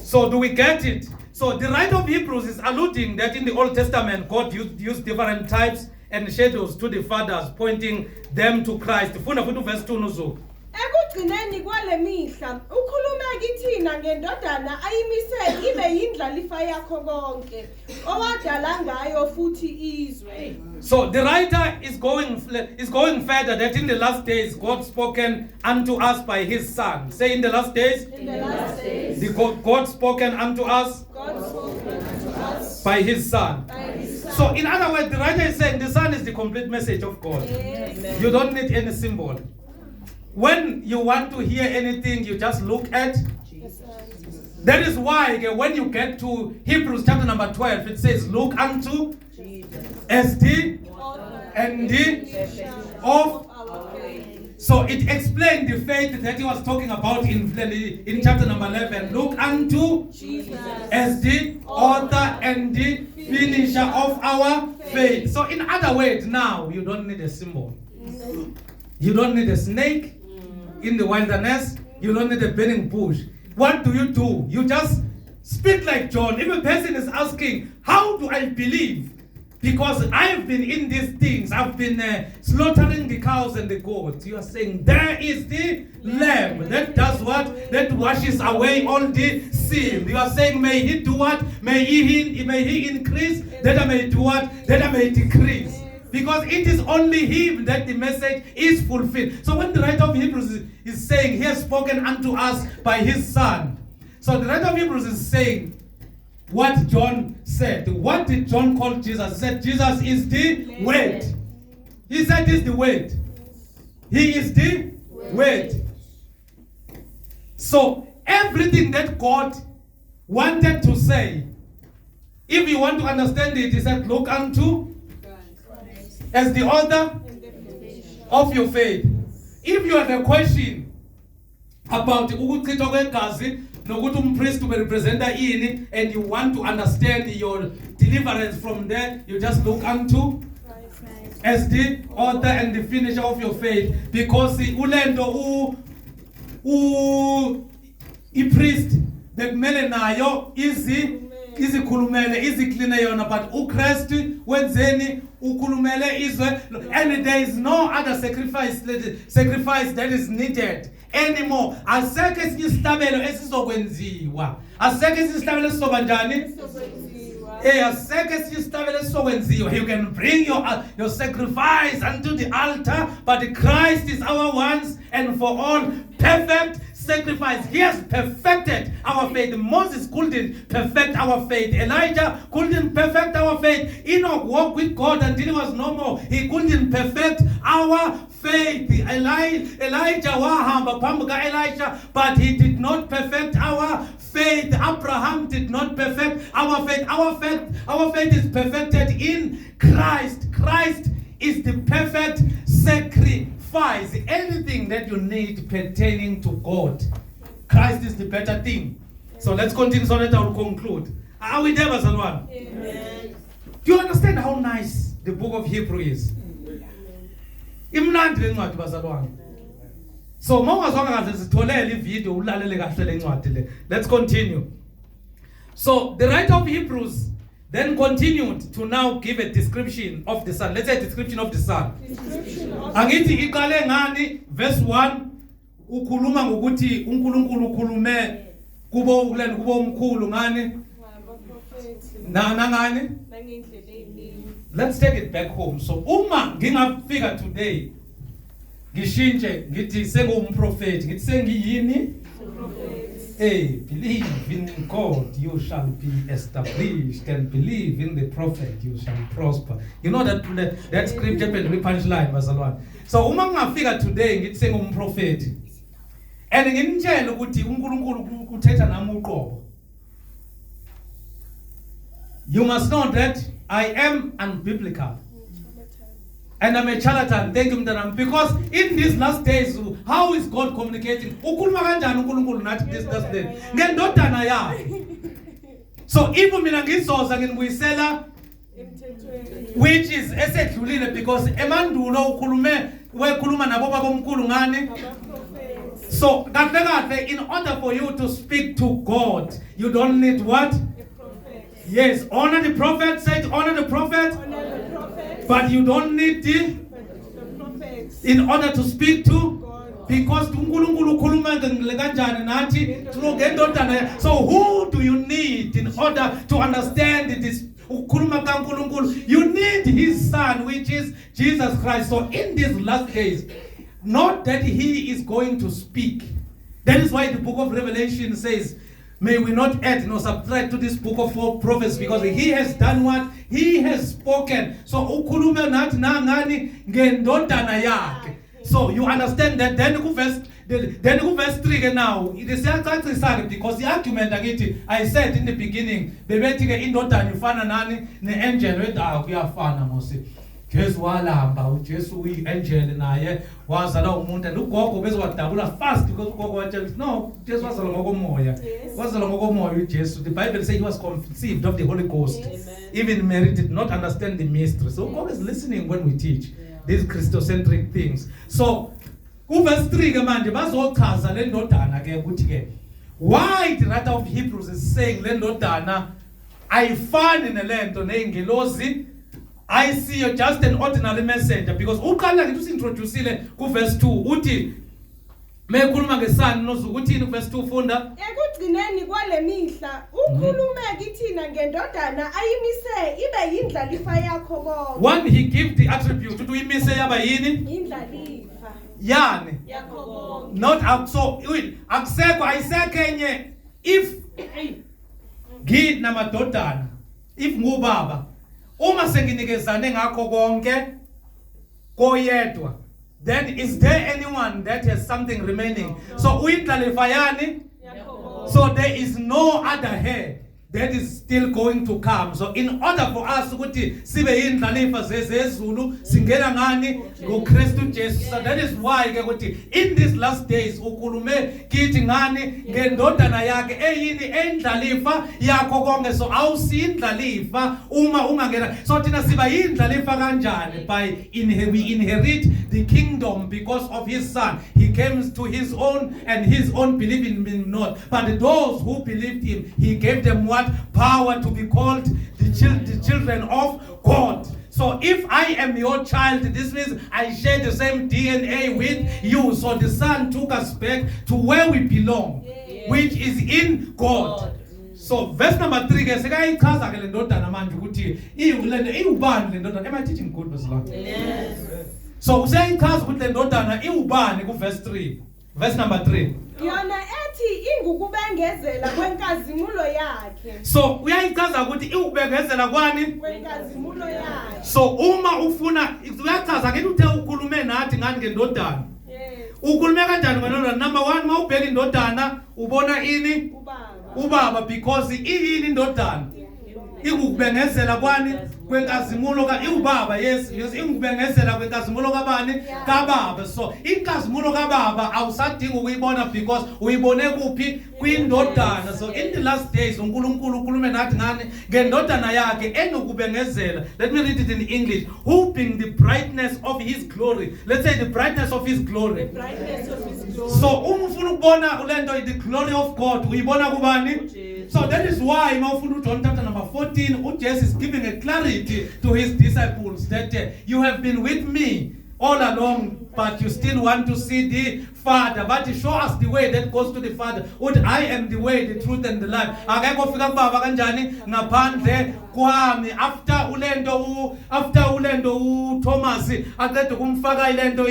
So do we get it? So the writer of Hebrews is alluding that in the Old Testament God used different types and shadows to the fathers, pointing them to Christ. Funda futhi verse 2 noZulu. Ekugcineni kwale mihla ukhuluma kithina ngendodana ayimise ibe yindlalifa yakho konke owadala ngayo futhi izwe. So the writer is going further that in the last days God spoken unto us by his Son. Say in the last days. In the last days. God spoken unto us God spoken unto us by his Son. By his Son. So in other words, the writer is saying the Son is the complete message of God. Yes. You don't need any symbol. When you want to hear anything, you just look at. That is why when you get to Hebrews chapter number 12, it says, look unto as the and the of. So it explained the faith that he was talking about in chapter number 11. Look unto as the author and the finisher of our faith. So in other words, now you don't need a symbol. You don't need a snake in the wilderness. You don't need a burning bush. What do? You just speak like John. If a person is asking, how do I believe? Because I've been in these things. I've been slaughtering the cows and the goats. You are saying, there is the lamb that does what? That washes away all the sin. You are saying, may he do what? May he increase, that I may do what? That I may decrease. Because it is only him that the message is fulfilled. So when the writer of Hebrews is saying, he has spoken unto us by his Son. So the writer of Hebrews is saying what John said. What did John call Jesus? He said Jesus is the Word. He said he's the Word. He is the Word. So everything that God wanted to say, if you want to understand it, he said, look unto as the author of your faith. If you have a question about ukuchithwa kwegazi nokuthi umpriest uberepresenta ini and you want to understand your deliverance from there, you just look unto as the author and the finisher of your faith. Because ulento i-priest bekumele nayo izikhulumele izikline yona, but uKristu wenzeni ukhulumele izwe, and there is no other sacrifice that is needed anymore. Asekho esinye isihlabelo esizokwenziwa. Asekho esinye isihlabelo esizoba njani? Asekho esinye isihlabelo esizokwenziwa. You can bring your sacrifice unto the altar, but Christ is our once and for all perfect sacrifice. He has perfected our faith. Moses couldn't perfect our faith. Elijah couldn't perfect our faith. Enoch walked with God until he was no more. He couldn't perfect our faith. Elijah wahamba phambi ka Elisha, but he did not perfect our faith. Abraham did not perfect our faith. Our faith is perfected in Christ. Christ is the perfect sacrifice. Anything that you need pertaining to God, Christ is the better thing. So let's continue so that I will conclude. Are we there, Bazalwane? Amen. Do you understand how nice the book of Hebrew is? Imnandi le ncwadi, Bazalwane. So mawungazwanga kahle sitholele ivideo ulalele kahle le ncwadi le. Let's continue. So the writer of Hebrews then continued to now give a description of the Son. Let's say a description of the Son. Angithi iqale ngani? Verse 1 ukhuluma ngokuthi uNkulunkulu ukhulume kubo umkhulu ngani? Ngani? Let's take it back home. So uma ngingafika today ngishintshe ngithi sengumprofeti, ngithi sengiyini? Hey, believe in God, you shall be established, and believe in the prophet, you shall prosper. You know that scripture with punchline, Bazalwane. So uma ngingafika today ngithi sengumprofeti and nginitshela ukuthi uNkulunkulu uthetha nami uqobo, you must know that I am unbiblical. And I'm a charlatan. Thank you, Mdanam. Because in these last days, how is God communicating? Ukhuluma kanjani uNkulunkulu nathi this day? Ngendodana yakhe. So if mina ngizoza ngibuyisela which is esedlulile, because emandulo wekhuluma nabo babomkhulu ngani? So in order for you to speak to God, you don't need what? Yes, honor the prophet. Say honor the prophet. But you don't need the prophets in order to speak to God. Because so who do you need in order to understand this? You need his Son, which is Jesus Christ. So in these last days, not that he is going to speak. That is why the book of Revelation says may we not add nor subtract to this book of prophets, because he has done what he has spoken. So ukhulume nathi nangani ngendodana yakhe. So you understand that. Then ku verse 3 ke now it is siyacacisa because the argument akithi I said in the beginning bebethi ke indodana ifana nani ne-angel wedayo kuyafana ngosi. Jesu walamba uJesu uyi-angel naye wazala umuntu, and ugogo bezwadabula fast because ugogo watshela no, Jesu wazala ngokomoya. Wazala ngokomoya uJesu. The Bible says he was conceived of the Holy Ghost. Yes. Even Mary did not understand the mystery. So God is listening when we teach these Christocentric things. So verse 3 ke manje bazochaza le ndodana ke ukuthi ke why the writer of Hebrews is saying le ndodana ayifani nelento neingelosi. I see you're just an ordinary messenger, because uqala ngithi usintroduceile ku verse 2 uthi mekhuluma ngesani nozukuthini ku verse 2 funda. Ekugcineni kwale mihla ukhulume kithina ngendodana ayimise ibe yindlalifa yakho konke. One, he gives the attribute to uyimise yaba yini Indlalifa yani yakho konke. not so akusekho ayisekhenye if nginamadodana, if ngubaba uma senginikezane ngakho konke koyedwa, then is there anyone that has something remaining? So uyindlalifa yani, so there is no other heir that is still going to come. So in order for us ukuthi sibe yindlalifa zezulu singena ngani ngoKristu Jesu. So that is why ke ukuthi in these last days ukhulume kithi ngani ngendodana yakhe eyini endlalifa yakho konke. So awusindlalifa uma ungangena. So thina siba yindlalifa kanjani? By we inherit the kingdom because of his son. He came to his own and his own believe in him not. But those who believed him, he gave them what? Power to be called the children of God. So if I am your child, this means I share the same DNA with you. So the son took us back to where we belong, which is in God. So verse number 3 ke sekayichaza ke le ndodana manje ukuthi iwubani le ndodana. Am I teaching good, Pastor? Yes. So useyichaza ukuthi le ndodana iwubani ku verse 3. Verse number 3. Yona ethi ingukubengezela kwenkazimulo yakhe. So uyayichaza ukuthi iwubengezela kwani? Kwenkazimulo yakhe. So uma ufuna uyachaza ke uthe ukhulume nathi ngani ngendodana. Yes. Ukhulume kanjani ngendodana? Number 1, mawubheka indodana ubona ini? Ubaba, because iyini indodana? Ikubengezela kwani? Kwenkazimulo ka iubaba. Yes, ingubengezela kwenkazimulo kabani? Kababa. So inkazimulo kababa awusadinga ukuyibona because uyibone kuphi? Kwindodana. So in the last days uNkulunkulu ukhulume nathi ngani ngendodana yakhe enokubengezela. Let me read it in English. Hoping the brightness of his glory. Let's say the brightness of his glory. The brightness of his glory. So uma ufuna ukubona ulento the glory of God uyibona kubani? So that is why John chapter number 14, Jesus is giving a clarity to his disciples that you have been with me all along, but you still want to see the Father. But show us the way that goes to the Father. What I am the way, the truth, and the life. Akekho fika kubaba kanjani ngaphandle kwami. After ulendo Thomas aqeda kumfaka ilento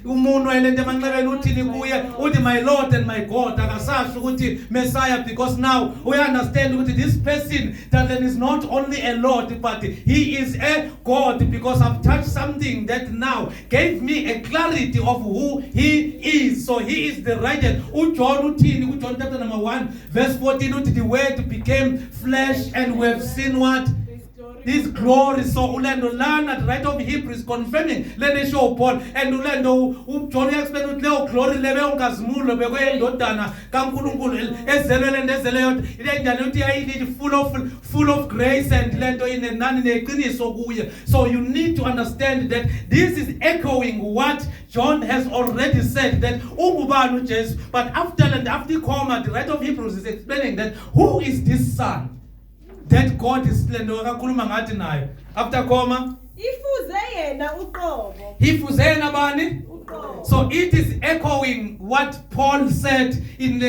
umuntu elento emanxebeni uthini kuye uthi my Lord and my God. Akasasho ukuthi Messiah, because now we understand ukuthi this person that is not only a Lord but he is a God, because I've touched something that now gave me a clarity of who he is. So he is the righteous. John chapter number 1 verse 14, the word became flesh and we have seen what? This glory. So ulendo lana the writer of Hebrews is confirming le show Paul and ulendo John explain ukuthi leyo glory lebe ongazimulo bekwendodana kaNkulunkulu ezelwe ndezeleyo ile njalo uthi ayini full of grace and lento inenani neqiniso kuye. So you need to understand that this is echoing what John has already said, that ungubani uJesu. But after comma the writer of Hebrews is explaining that who is this son that God is kakhuluma ngathi nayo. After comma ifuze yena uqobo. Ifuze yena bani? Uqobo. So it is echoing what Paul said in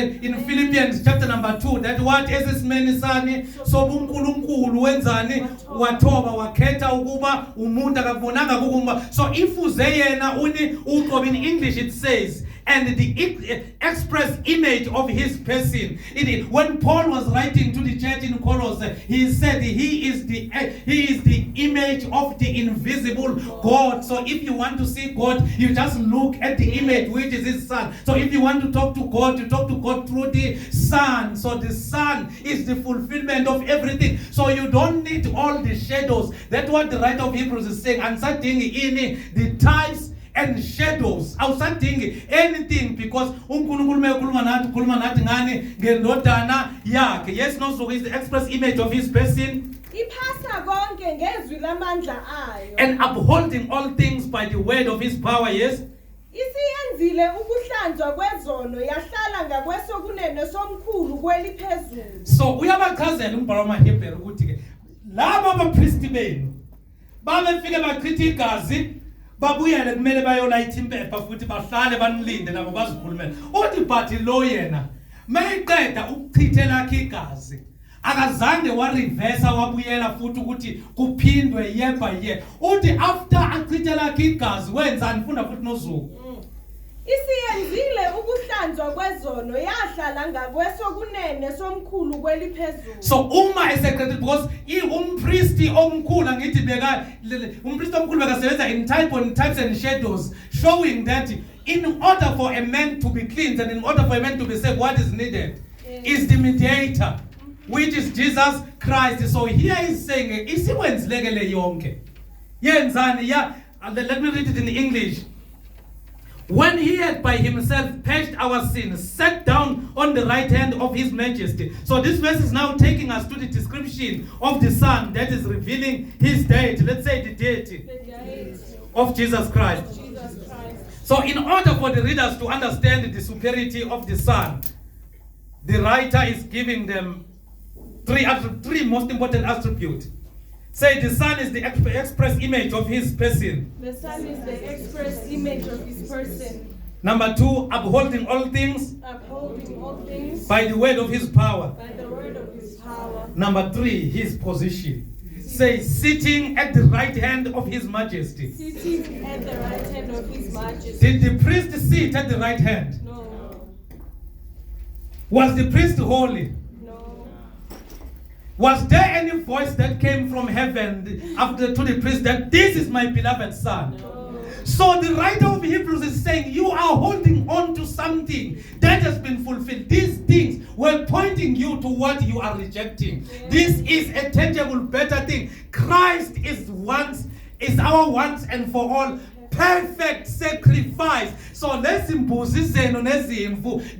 Philippians chapter number 2, that what esesimeni sani sobunkulunkulu wenzani wathoba wakhetha ukuba umuntu akabonanga kukumba. So ifuze yena uni uqobo. In English it says and the express image of his person. When Paul was writing to the church in Colossae, he said he is the image of the invisible God. So if you want to see God, you just look at the image, which is his Son. So if you want to talk to God, you talk to God through the Son. So the Son is the fulfillment of everything. So you don't need all the shadows. That's what the writer of Hebrews is saying. And starting in the types and shadows. Awusadingi anything, because uNkulunkulu ukhuluma nathi ngani ngendodana yakhe. Yes, no, so is the express image of his person. Iphasa konke ngezwi lamandla ayo. And upholding all things by the word of his power, yes. Isiyenzile ukuhlanzwa kwezono yahlala ngakwesokunene somkhulu kweliphezulu. So uyabachazela umbhalo wamaHebheru ukuthi ke laba abapristi benu babefike bachitha igazi babuyele kumele bayolayitha impepha futhi bahlale banilinde nabo bazikhulumela. Uthi but lo yena mayeqeda ukuchitha lakhe igazi akazange wareversa wabuyela futhi ukuthi kuphindwe year by year. Uthi after achitha lakhe igazi wenzani? Funda futhi noZulu. Isiyenzile ukuhlanzwa kwezono yahlala ngakwesokunene somkhulu kweliphezulu. So uma eseqedile, because umpristi omkhulu angithi beka umpristi omkhulu bekasebenza in types and shadows, showing that in order for a man to be cleansed and in order for a man to be saved, what is needed is the mediator, which is Jesus Christ. So here he's saying isiwenzilekele yonke yenzani. Let me read it in English. When he had by himself purged our sins, sat down on the right hand of his majesty. So this verse is now taking us to the description of the Son that is revealing his deity. Let's say the deity of Jesus Christ. So in order for the readers to understand the superiority of the Son, the writer is giving them three most important attributes. Say the Son is the express image of his person. The Son is the express image of his person. Number 2, upholding all things. Upholding all things by the word of his power. by the word of his power. Number 3, his position. Say sitting at the right hand of his majesty. Sitting at the right hand of his majesty. Did the priest sit at the right hand? No. Was the priest holy? No. Was there any voice that came from heaven after to the priest that this is my beloved Son? No. So the writer of Hebrews is saying you are holding on to something that has been fulfilled. These things were pointing you to what you are rejecting. Yeah. This is a tangible, better thing. Christ is our once and for all perfect sacrifice. So they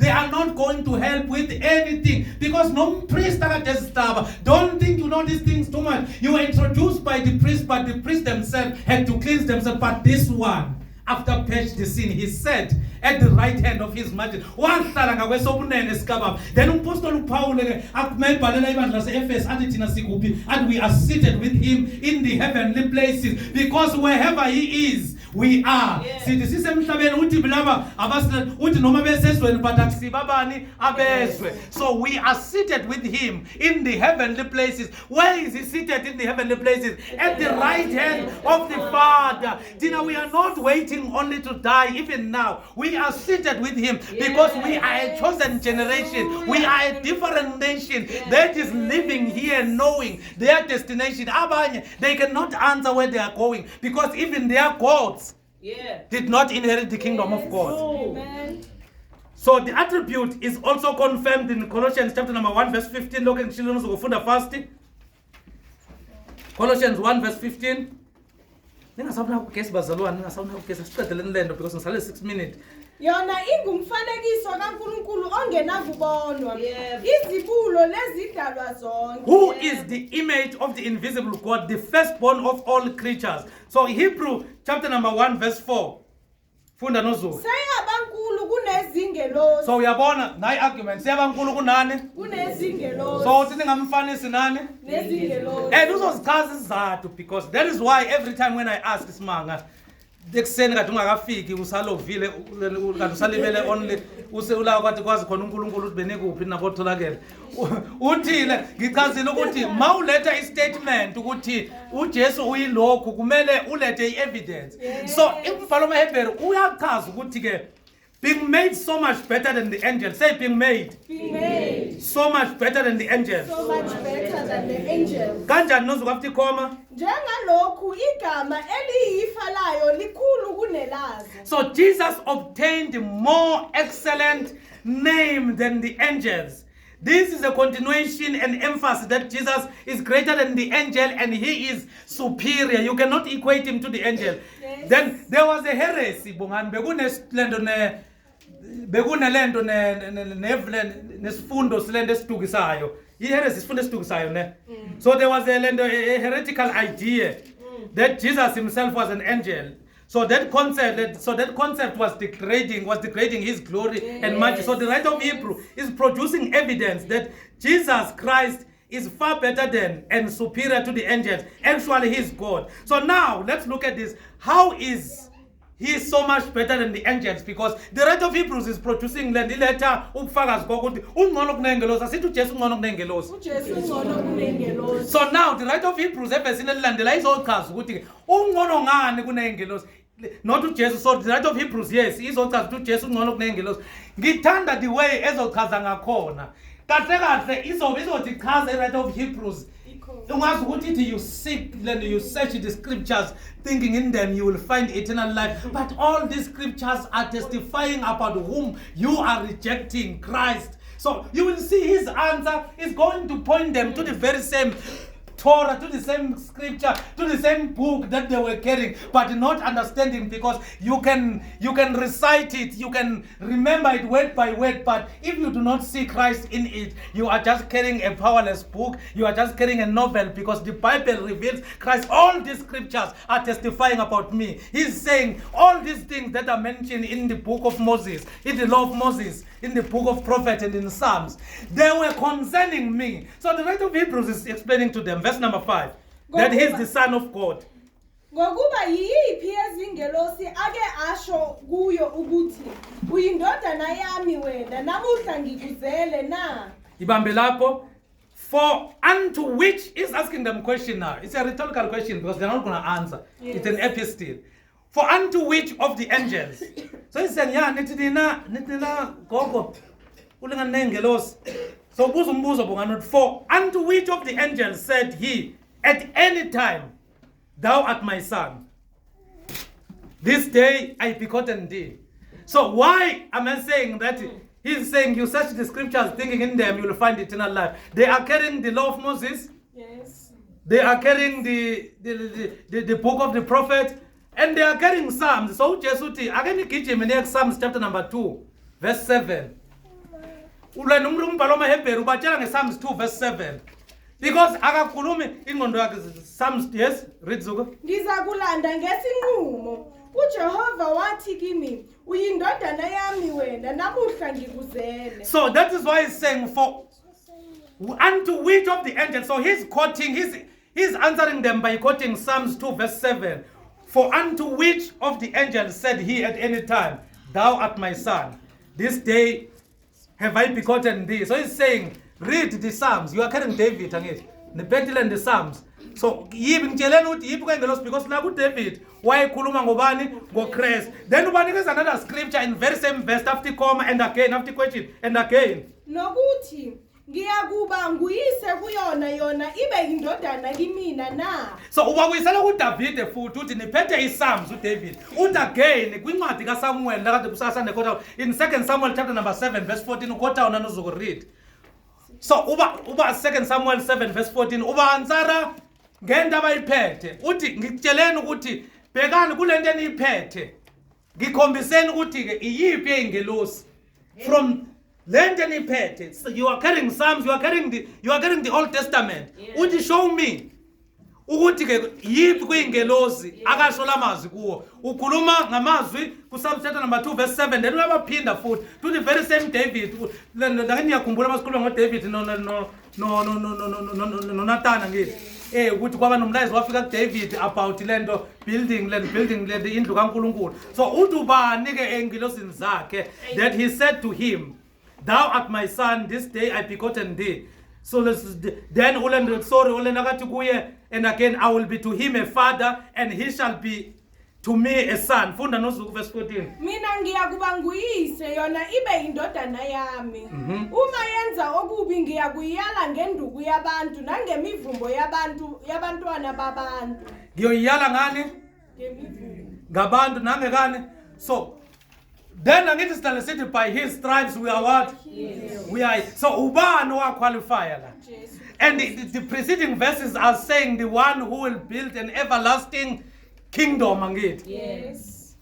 are not going to help with anything, because no priest don't think you know these things too much. You were introduced by the priest, but the priest themselves had to cleanse themselves. But this one, after purged the sin, he sat at the right hand of his majesty. Then Apostle Paul and we are seated with him in the heavenly places, because wherever he is, we are. See, this is so we are seated with him in the heavenly places. Where is he seated in the heavenly places? At the right hand of the Father. Tina, we are not waiting only to die. Even now, we are seated with him because we are a chosen generation. We are a different nation that is living here knowing their destination. They cannot answer where they are going, because even their gods did not inherit the kingdom of God. Amen. So the attribute is also confirmed in Colossians chapter number 1 verse 15. Look at children who go fasting. Colossians 1 verse 15. Because in 6 minutes. Yona ingumfanekiso kaNkulunkulu ongenakubonwa. Izibulo lezidalwa zonke. Who is the image of the invisible God, the firstborn of all creatures. So Hebrew chapter number 1 verse 4. Funda noZulu. Sayabankulu kunezingelosi. So uyabona nayi argument siyabankulu kunani? Kunezingelosi. So uthi ningamfanisi nani? Nezingelosi. And uzozichaza izathu, because that is why every time when I ask Simanga ekuseni kade ungakafiki usalovile kade usalibele only usela kwathi kwazi khona uNkulunkulu uthi benikuphi nabotholakele uthile ngichazile ukuthi mawuletha istatement ukuthi uJesu uyilokhu kumele ulethe evidence. So umbhalo wamaHebheru uyachaza ukuthi ke Being made so much better than the angels. Say being made. Being made So much better than the angels. so much better than the angels. Kanjani nozukafti koma? Njengalokhu igama eliyifa layo likhulu kunelazo. So Jesus obtained more excellent name than the angels. This is a continuation and emphasis that Jesus is greater than the angel and he is superior. You cannot equate him to the angel. Yes. Then there was a heresy. Bekunelento nesifundo silento esitukisayo. Iheresy isifundo esitukisayo ne. So there was a heretical idea that Jesus himself was an angel. So that concept was degrading his glory and majesty. So the writer of Hebrew is producing evidence that Jesus Christ is far better than and superior to the angels. Actually, he is God. So now let's look at this. How is he so much better than the angels? Because the writer of Hebrews is producing letter ubufakazi bokuthi ungcono kunengelosi. Asithi uJesu ungcono kunengelosi. uJesu ungcono kunengelosi. So now the writer of Hebrews evesini elilandela izochaza ukuthi ungcono ngani kunengelosi. Not uJesu. So the writer of Hebrews, yes, izochaza ukuthi uJesu ungcono kunengelosi. Ngithanda the way ezochaza ngakhona. Kahle kahle izothi chaza the writer of Hebrews. You seek and you search the scriptures, thinking in them you will find eternal life. But all these scriptures are testifying about whom you are rejecting, Christ. So you will see his answer is going to point them to the very same Torah, to the same scripture, to the same book that they were carrying, but not understanding, because you can recite it, you can remember it word by word, but if you do not see Christ in it, you are just carrying a powerless book, you are just carrying a novel, because the Bible reveals Christ. All these scriptures are testifying about me. He's saying all these things that are mentioned in the book of Moses, in the law of Moses, in the book of prophets and in Psalms, they were concerning me. So the writer of Hebrews is explaining to them, verse number 5, that he is the Son of God. Ngokuba yiyiphi yezingelosi ake asho kuyo ukuthi uyindodana yami wena namuhla ngikuzele na. Ibambe lapho. For unto which is asking them question now. It's a rhetorical question because they're not going to answer. Yes. It's an epistle. For unto which of the angels? So he's saying, yeah, nitina gogo. Ulinga nengelos. So buzo bongano. For unto which of the angels said he, at any time, thou art my son. This day I begotten thee. So why am I saying that? He's saying you search the scriptures, thinking in them you will find eternal life. They are carrying the law of Moses. Yes. They are carrying the book of the prophet. And they are carrying Psalms. So Jesuti, again kitchen in Psalms chapter number 2, verse 7. Psalms 2, verse 7. Because akakhulumi ingqondo yakhe Psalms, yes, read Zuko. Ngizakulanda ngesinqumo. uJehova wathi kimi uyindodana yami wena namuhla ngikuzele. So that is why he's saying for unto which of the angels. So he's quoting, he's answering them by quoting Psalms 2 verse 7. For unto which of the angels said he at any time, thou art my son, this day have I begotten thee. So he's saying, read the Psalms. You are carrying David the Bethel and the Psalms. So because like David, why kuluma ngobani go Christ. Then there's another scripture in very same verse after comma and again after question and again. Nokuthi ngiyakuba nguyise kuyona yona ibe indodana kimina na. So ubakuyisela kuDavid futhi uthi niphethe iPsalms uDavid. Uthi again kwincwadi kaSamuel la kade kusasa nekota in 2 Samuel chapter number 7 verse 14 ukota una nozuku read. So uba 2 Samuel 7 verse 14 uba ansara ngento abayiphethe uthi ngikutsheleni ukuthi bhekani kulento eniyiphethe ngikhombiseni ukuthi ke iyiphi eingelosi from lento eniyiphethe. So you are carrying Psalms, you are carrying the Old Testament. Uthi show me ukuthi ke yiphi kweingelosi akasho lamazwi kuwo. Ukhuluma ngamazwi ku Psalm chapter number 2 verse 7 then uyabaphinda futhi to the very same David. La ngiyakhumbula masikhuluma ngoDavid no Nathan ngithi ukuthi kwaba nomlayezo wafika kuDavid about lento building le indlu kaNkulunkulu. So uthi ubani ke engilosini zakhe that he said to him, thou art my son, this day I begotten thee. So then ulenda kathi kuye, and again I will be to him a father and he shall be to me a son. Funda noZuku verse 14. Mina ngiyakuba nguyise yona ibe indodana yami. Uma yenza okubi ngiyakuyala ngenduku yabantu nangemivumbo yabantwana babantu. Ngiyoyala ngani? Ngabantu nangekani? So then angithi sidale sithi by his stripes we are what? Yes. We are. So ubani owaqualify la? And the preceding verses are saying the one who will build an everlasting kingdom angithi. Yes.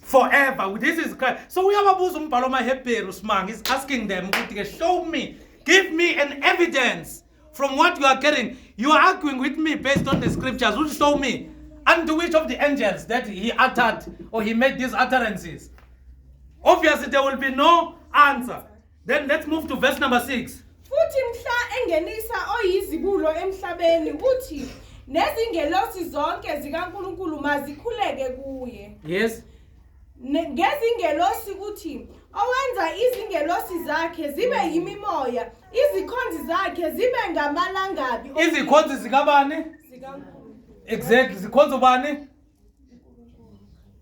Forever. This is Christ. So uyababuza umbhalo maHebheru smang. He's asking them ukuthi show me, give me an evidence from what you are getting. You are arguing with me based on the scriptures. Will show me unto which of the angels that he uttered or he made these utterances. Obviously there will be no answer. Then let's move to verse number 6. Futhi mhla engenisa oyizibulo emhlabeni uthi nezingelosi zonke zikaNkulunkulu mazikhuleke kuye. Yes. Ngezingelosi uthi owenza izingelosi zakhe zibe yimimoya, izikhonzi zakhe zibe ngamalangabi. Izikhonzi zikabani? Exactly. Zikhonzi ubani?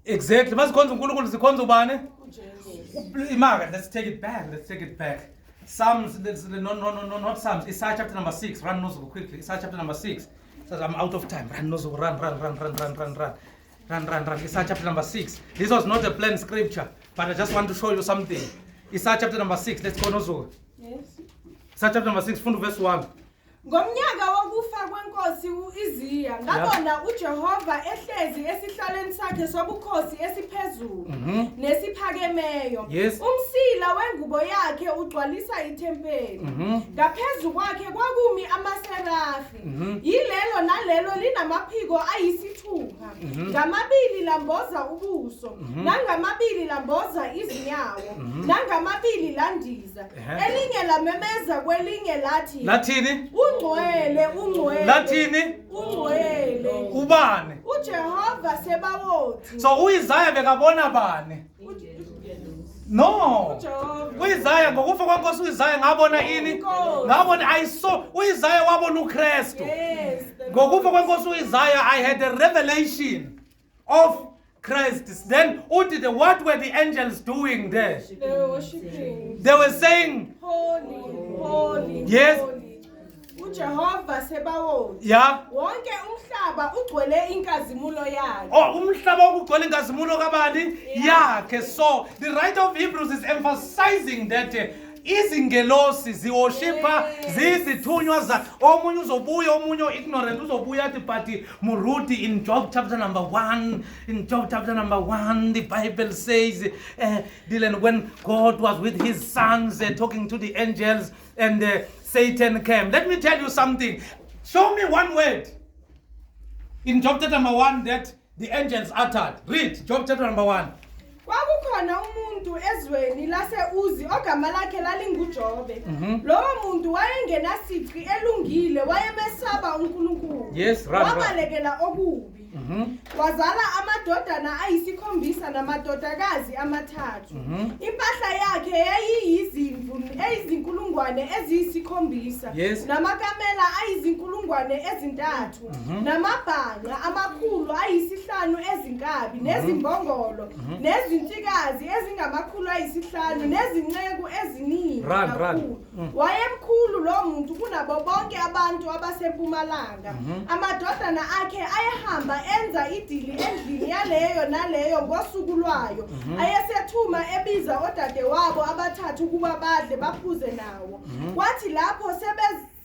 Exactly. Mazikhonzi uNkulunkulu zikhonzi ubani? Let's take it back. Psalms, not Psalms. Isaiah chapter number 6. Run Nozuku quickly. Isaiah chapter number 6. Says I'm out of time. Run Nozuku. Run. Isaiah chapter number 6. This was not a planned scripture, but I just want to show you something. Isaiah chapter number 6. Let's go Nozuku. Yes. Isaiah chapter number 6, from verse 1. Ngomnyaka wokufa kwenkosi uIziya ngabona uJehova ehlezi esihlalweni sakhe sobukhosi esiphezulu nesiphakemeyo. Umsila wengubo yakhe ugcwalisa ithempeli. Ngaphezulu kwakhe kwakumi amaserafi. Yilelo nalelo linamaphiko ayisithupha. Ngamabili lamboza ubuso, nangamabili lamboza izinyawo, nangamabili landiza. Elinye lamemeza kwelinye lathi. Lathini? Ungcwele. Lathini? Ungcwele. Ubani? uJehova sebawothi. So uIsaiah bekabona bani? No. uIsaiah ngokufa kwenkosi uIsaiah ngabona ini? Ngabona I saw uIsaiah wabona uKristu. Yes. Ngokufa kwenkosi uIsaiah I had a revelation of Christ. Then what were the angels doing there? They were worshiping. They were saying holy. Yes. Holy. uJehova sebawothi. Yeah. Wonke umhlaba ugcwele inkazimulo yakhe. Umhlaba ugcwele inkazimulo kabani? Yakhe. So the writer of Hebrews is emphasizing that izingelosi ziwoshipa zizithunywa za omunye uzobuya omunye ignorant uzobuya athi but Muruti in Job chapter number 1 the Bible says Dylan, when God was with his sons talking to the angels and Satan came. Let me tell you something. Show me one word in Job chapter number 1 that the angels uttered. Read Job chapter number 1. Kwakukhona umuntu ezweni laseUzi ogama lakhe lalinguJobe. Lowo muntu wayengenasici elungile, wayemesaba uNkulunkulu. Yes, wabalekela okubi. Wazala amadodana ayisikhombisa namadodakazi amathathu. Impahla yakhe yayiyizimvu ezizinkulungwane eziyisikhombisa, namakamela ayizinkulungwane ezintathu, namabhanga amakhulu ayisihlanu ezinkabi, nezimbongolo, nezinsikazi ezingamakhulu ayisihlanu, nezinceku eziningi kakhulu. Wayemkhulu lo muntu kunabo bonke abantu abasempumalanga. Amadodana akhe ayehamba enza idili endlini yaleyo naleyo ngosuku lwayo. Ayesethuma ebiza odadewabo abathathu kuba badle baphuze nawo. Kwathi lapho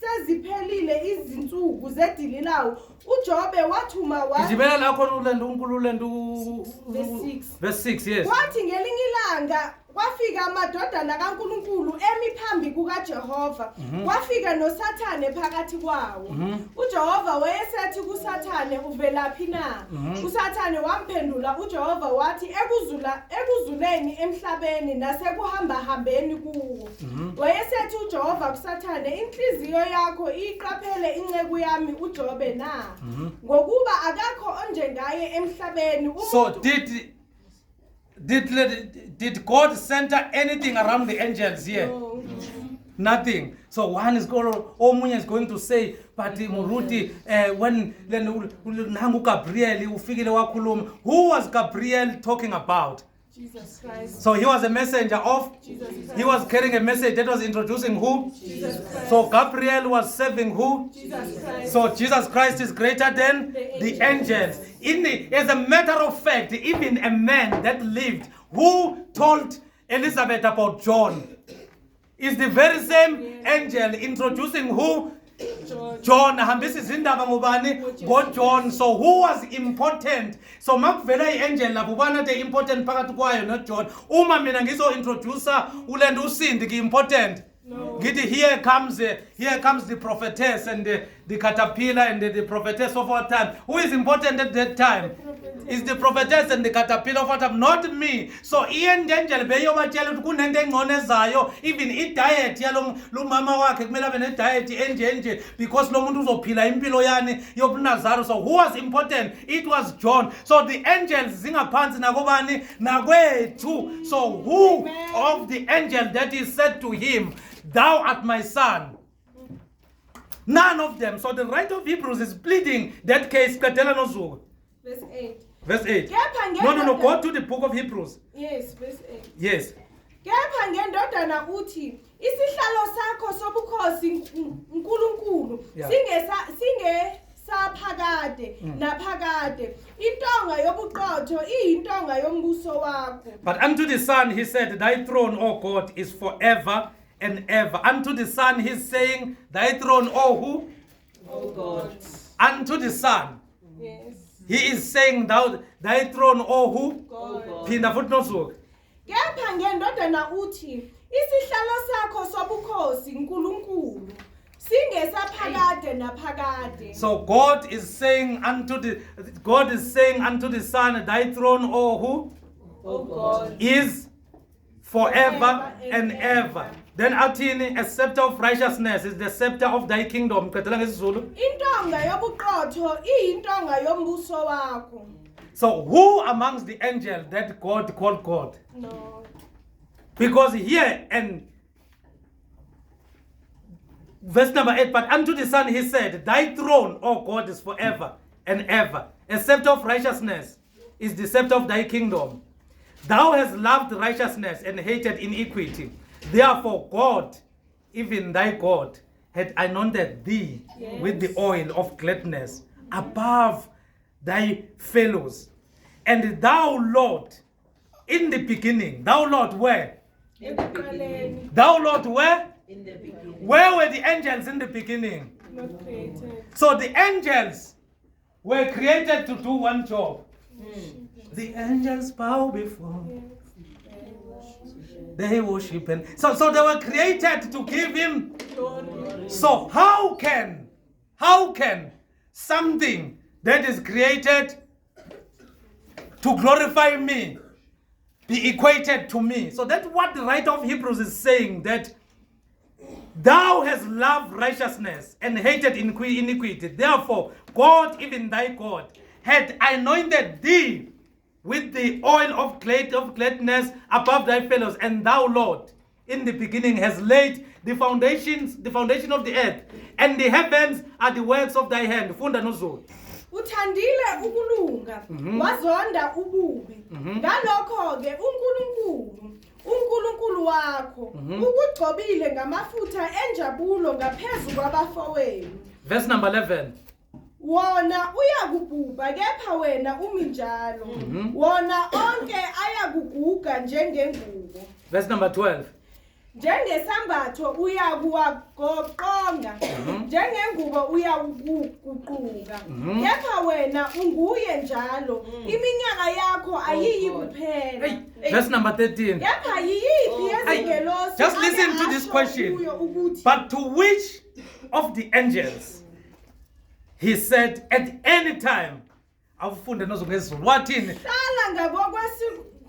seziphelile izinsuku zedili lawo, uJobe wathuma Gijibela la khona uLendu verse 6 yes. Kwathi ngelinye ilanga kwafika amadodana kaNkulunkulu emi phambi kukaJehova. Kwafika noSathane phakathi kwawo. uJehova wayesethi kuSathane uvelaphi na? uSathane wamphendula uJehova wathi ekuzuleni emhlabeni nasekuhamba hambeni kuwo. Wayesethi uJehova kuSathane inhliziyo yakho iqaphele inceku yami uJobe na? Ngokuba akakho onjengaye emhlabeni. So did God center anything around the angels here? No. Nothing. So one is going, omunye is going to say, but Muruti, when nangu Gabriel ufikile wakhuluma, who was Gabriel talking about? Jesus Christ. So he was a messenger of Jesus Christ. He was carrying a message that was introducing who? Jesus Christ. So Gabriel was serving who? Jesus Christ. So Jesus Christ is greater than the angels. As a matter of fact, even a man that lived who told Elizabeth about John is the very same angel introducing who? John. Hambisi izindaba ngubani? Ngo-John. So who was important? So makuvela i-angel lapho ubana the important phakathi kwayo no-John. Uma mina ngizo-introducer ulento usindi ki-important. No. Here comes the prophetess and the caterpillar and the prophetess of our time. Who is important at that time? Is the prophetess and the caterpillar of our time, not me. So Ian Dangel beyo batshela ukuthi kunento engcono ezayo, even i-diet yalo mama wakhe kumele abe ne-diet enje because lo muntu uzophila impilo yani yobunazaro. So who was important? It was John. So the angels zingaphansi nakobani nakwethu. So who of the angel that is said to him, thou art my son? None of them. So the writer of Hebrews is pleading that case. Verse 8. Verse 8. No, go to the book of Hebrews. Yes, verse 8. Yes. Kepha ngendodana uthi isihlalo sakho sobukhosi uNkulunkulu singesaphakade naphakade intonga yobuqotho iyintonga yombuso wakho. But unto the Son he said, thy throne, O God, is forever and ever. Unto the Son he's saying, thy throne, O who? O God. Unto the Son. Yes. He is saying, thy throne, O who? God. Phinda futhi nosuku. Kepha ngendodana uthi isihlalo sakho sobukhosi uNkulunkulu singesaphakade naphakade. So God is saying unto the Son, thy throne, O who? O God. Is forever and ever. Then athini, a scepter of righteousness is the scepter of thy kingdom. Intonga yobuqotho iyintonga yombuso wakho. So who amongst the angels that God called God? No. Because here and verse number 8, but unto the Son he said, thy throne, O God, is forever and ever. A scepter of righteousness is the scepter of thy kingdom. Thou hast loved righteousness and hated iniquity. Therefore God, even thy God, had anointed thee with the oil of gladness above thy fellows. And thou, Lord, in the beginning, thou, Lord, where? Thou, Lord, where? In the beginning. Where were the angels in the beginning? Not created. So the angels were created to do one job. The angels bow before. They worship him. So they were created to give him. So how can something that is created to glorify me be equated to me? So that's what the writer of Hebrews is saying, that thou hast loved righteousness and hated iniquity. Therefore, God, even thy God, had anointed thee with the oil of gladness above thy fellows. And thou, Lord, in the beginning has laid the foundation of the earth, and the heavens are the works of thy hand. Funda noZulu. Uthandile ukulunga, wazonda ububi. Ngalokho ke uNkulunkulu wakho ukugcobile ngamafutha enjabulo ngaphezu kwabafowenu. Verse number 11. Wona uyakubhubha kepha wena uminjalo. Wona onke ayakuguga njengengubo. Verse number 12. Njengesambatho uyakuwagoqonga, njengengubo uyakuguquka. Kepha wena unguye njalo, iminyaka yakho ayiyi kuphela. Verse number 13. Kepha yiyiphi yezingelosi? Just listen to this question. But to which of the angels he said at any time, awufunde nozokwezulu wathini? Hlala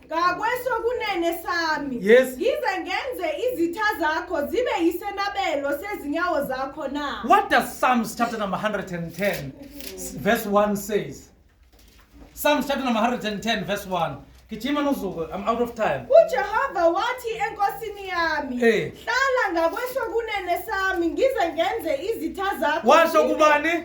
ngakwesokunene sami. Yes. Ngize ngenze izitha zakho zibe yisenabelo sezinyawo zakho na. What does Psalms chapter number 110 verse 1 says? Psalms chapter number 110 verse 1. Gijima nozuko, I'm out of time. uJehova wathi enkosini yami Eh. hlala ngakwesokunene sami ngize ngenze izitha zakho Washo zibe- kubani?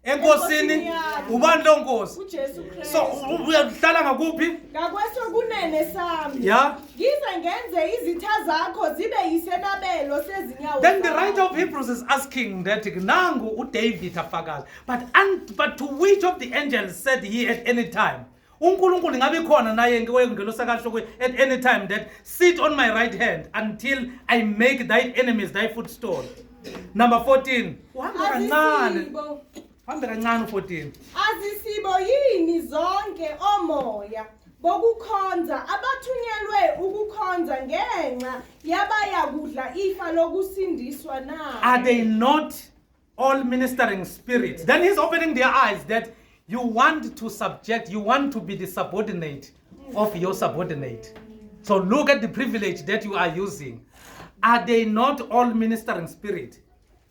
Enkosini. Ubani lo nkosi? uJesu Kristu So uyahlala ngakuphi? ngakwesokunene sami Yeah. ngize ngenze izitha zakho zibe yisenabelo sezinyawo Then the zakho. writer of Hebrews is asking that nangu uDavid afakazi. But to which of the angels said he at any time? uNkulunkulu ngabe khona naye ngelo sakahlo at any time that sit on my right hand until I make thy enemies thy footstool. Number 14. Uhambe kancane. Azisibo. Hambe kancane 14. Azisibo yini zonke omoya bokukhonza abathunyelwe ukukhonza ngenxa yabaya kudla ifa lokusindiswa na. Are they not all ministering spirits? Then he's opening their eyes that you want to subject, you want to be the subordinate of your subordinate. So look at the privilege that you are using. Are they not all ministering spirits?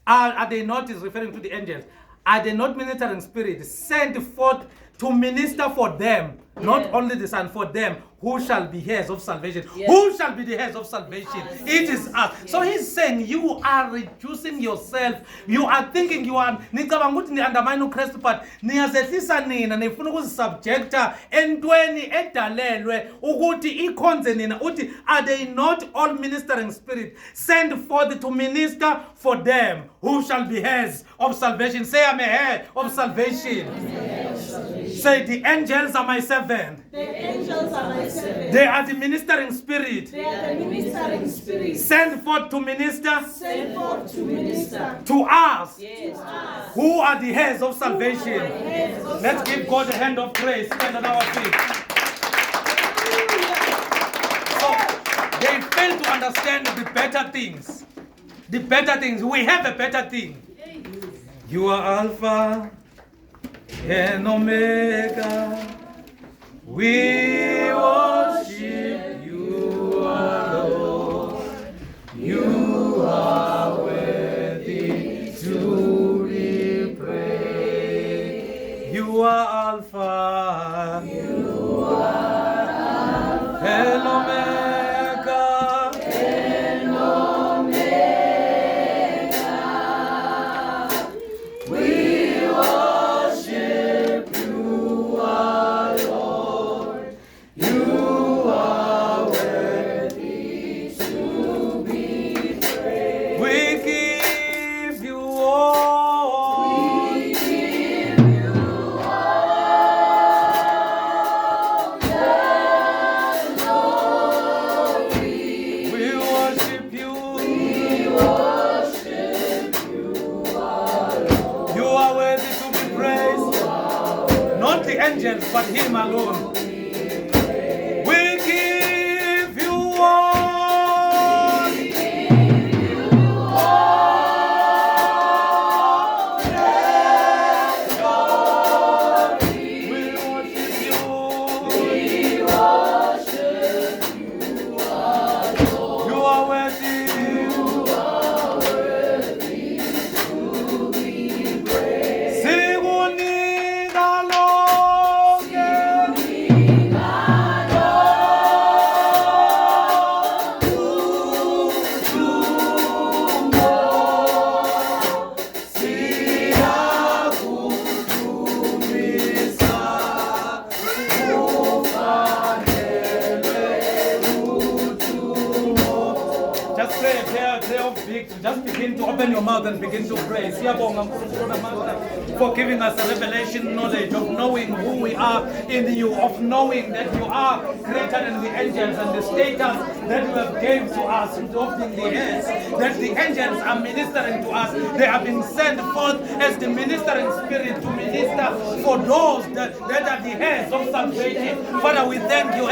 Are they not, is referring to the angels, are they not ministering spirits sent forth to minister for them, not only the Son, for them who shall be heirs of salvation? Who shall be the heirs of salvation? It is us. So he's saying you are reducing yourself. You are thinking you are nicabanga ukuthi ni-undermine uKristu, but niyazehlisa nina nifuna ukuzisubjecta entweni edalelwe ukuthi ikhonze nina. Uthi, are they not all ministering spirits sent forth to minister for them who shall be heirs of salvation? Say, I'm a heir of salvation. Say, the angels are my servant. The angels are my servants. They are the ministering spirit. They are the ministering spirits. Sent forth to minister Sent forth to minister to us to us. who are the heirs of salvation. Heirs of Let's give God a hand of praise. Stand on our feet. So they fail to understand the better things. The better things. We have a better thing. You are Alpha and Omega. We worship you, our Lord. You are worthy to be praised. You are Alpha. You are Alpha and Omega. We worship you, our Lord. You are worthy to be praised. We give you all. We give you all the glory. We worship you. We worship you, our Lord. You are worthy to be praised. Not the angels, but him alone. We give you all. We give you all the glory. We worship you. We worship you, our Lord. You are worthy. You are worthy to be praised. Sikunika lonke. Just pray a prayer of victory. Just begin to open your mouth and begin to pray. Siyabonga uNkulunkulu Master for giving us a revelation knowledge of knowing who we are in you, of knowing that you are greater than the angels and the status that you have gave to us, adopting the heirs, that the angels are ministering to us. They are being sent forth as the ministering spirit to minister for those that are the heirs of salvation. Father, we thank you. We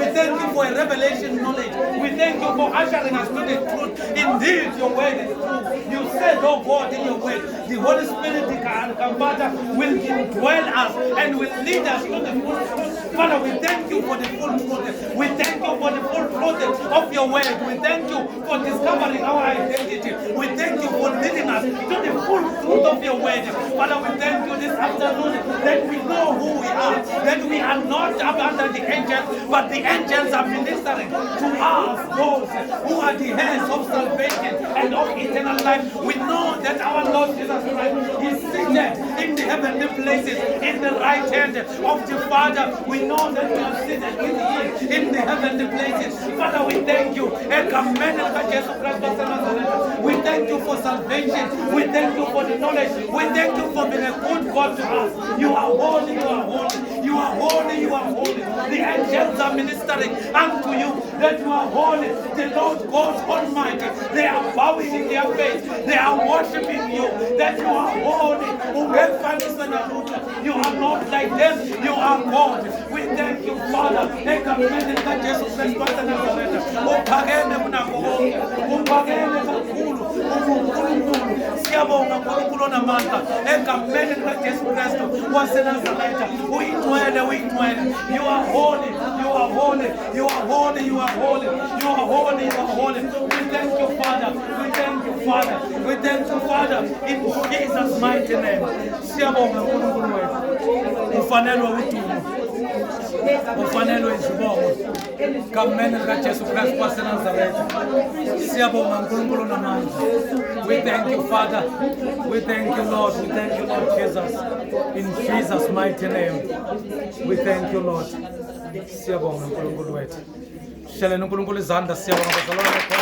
thank you for a revelation knowledge. We thank you for ushering us to the truth. Indeed, your word is true. You said, oh God, in your word, the Holy Spirit and Comforter will indwell us and will lead us to the full truth. Father, we thank you for the full truth. We thank you for the full truth truth of your word. We thank you for discovering our identity. We thank you for leading us to the full truth of your word. Father, we thank you this afternoon that we know who we are, that we are not under the angels, but the angels are ministering to us, those who are the heirs of salvation and of eternal life. We know that our Lord Jesus Christ is seated in the heavenly places, in the right hand of the Father. We know that we are seated with Him in the heavenly places. Father, we thank you. We thank you for salvation. We thank you for the knowledge. We thank you for being a good God to us. You are holy, you are holy, you are holy, you are holy. The angels are ministering unto you that you are holy. The Lord God Almighty, they are bowing in their face. They are worshiping you, that you are holy. You are not like them, you are God. We thank you, Father. Siyabonga uNkulunkulu onamandla egameni likaJesu Kristu waseNazaretha. Uyingcwele. You are holy, you are holy, you are holy, you are holy, you are holy, you are holy. We thank you, Father. We thank you, Father. We thank you, Father, in Jesus' mighty name. Siyabonga uNkulunkulu wethu. Ufanelwe udumo. Ufanelwe izibongo. Egameni likaJesu Kristu waseNazaretha. Siyabonga uNkulunkulu onamandla. We thank you, Father. We thank you, Lord. We thank you, Lord Jesus. In Jesus' mighty name. We thank you, Lord. Siyabonga uNkulunkulu wethu. Shaleni uNkulunkulu izandla, siyabonga bazalwane.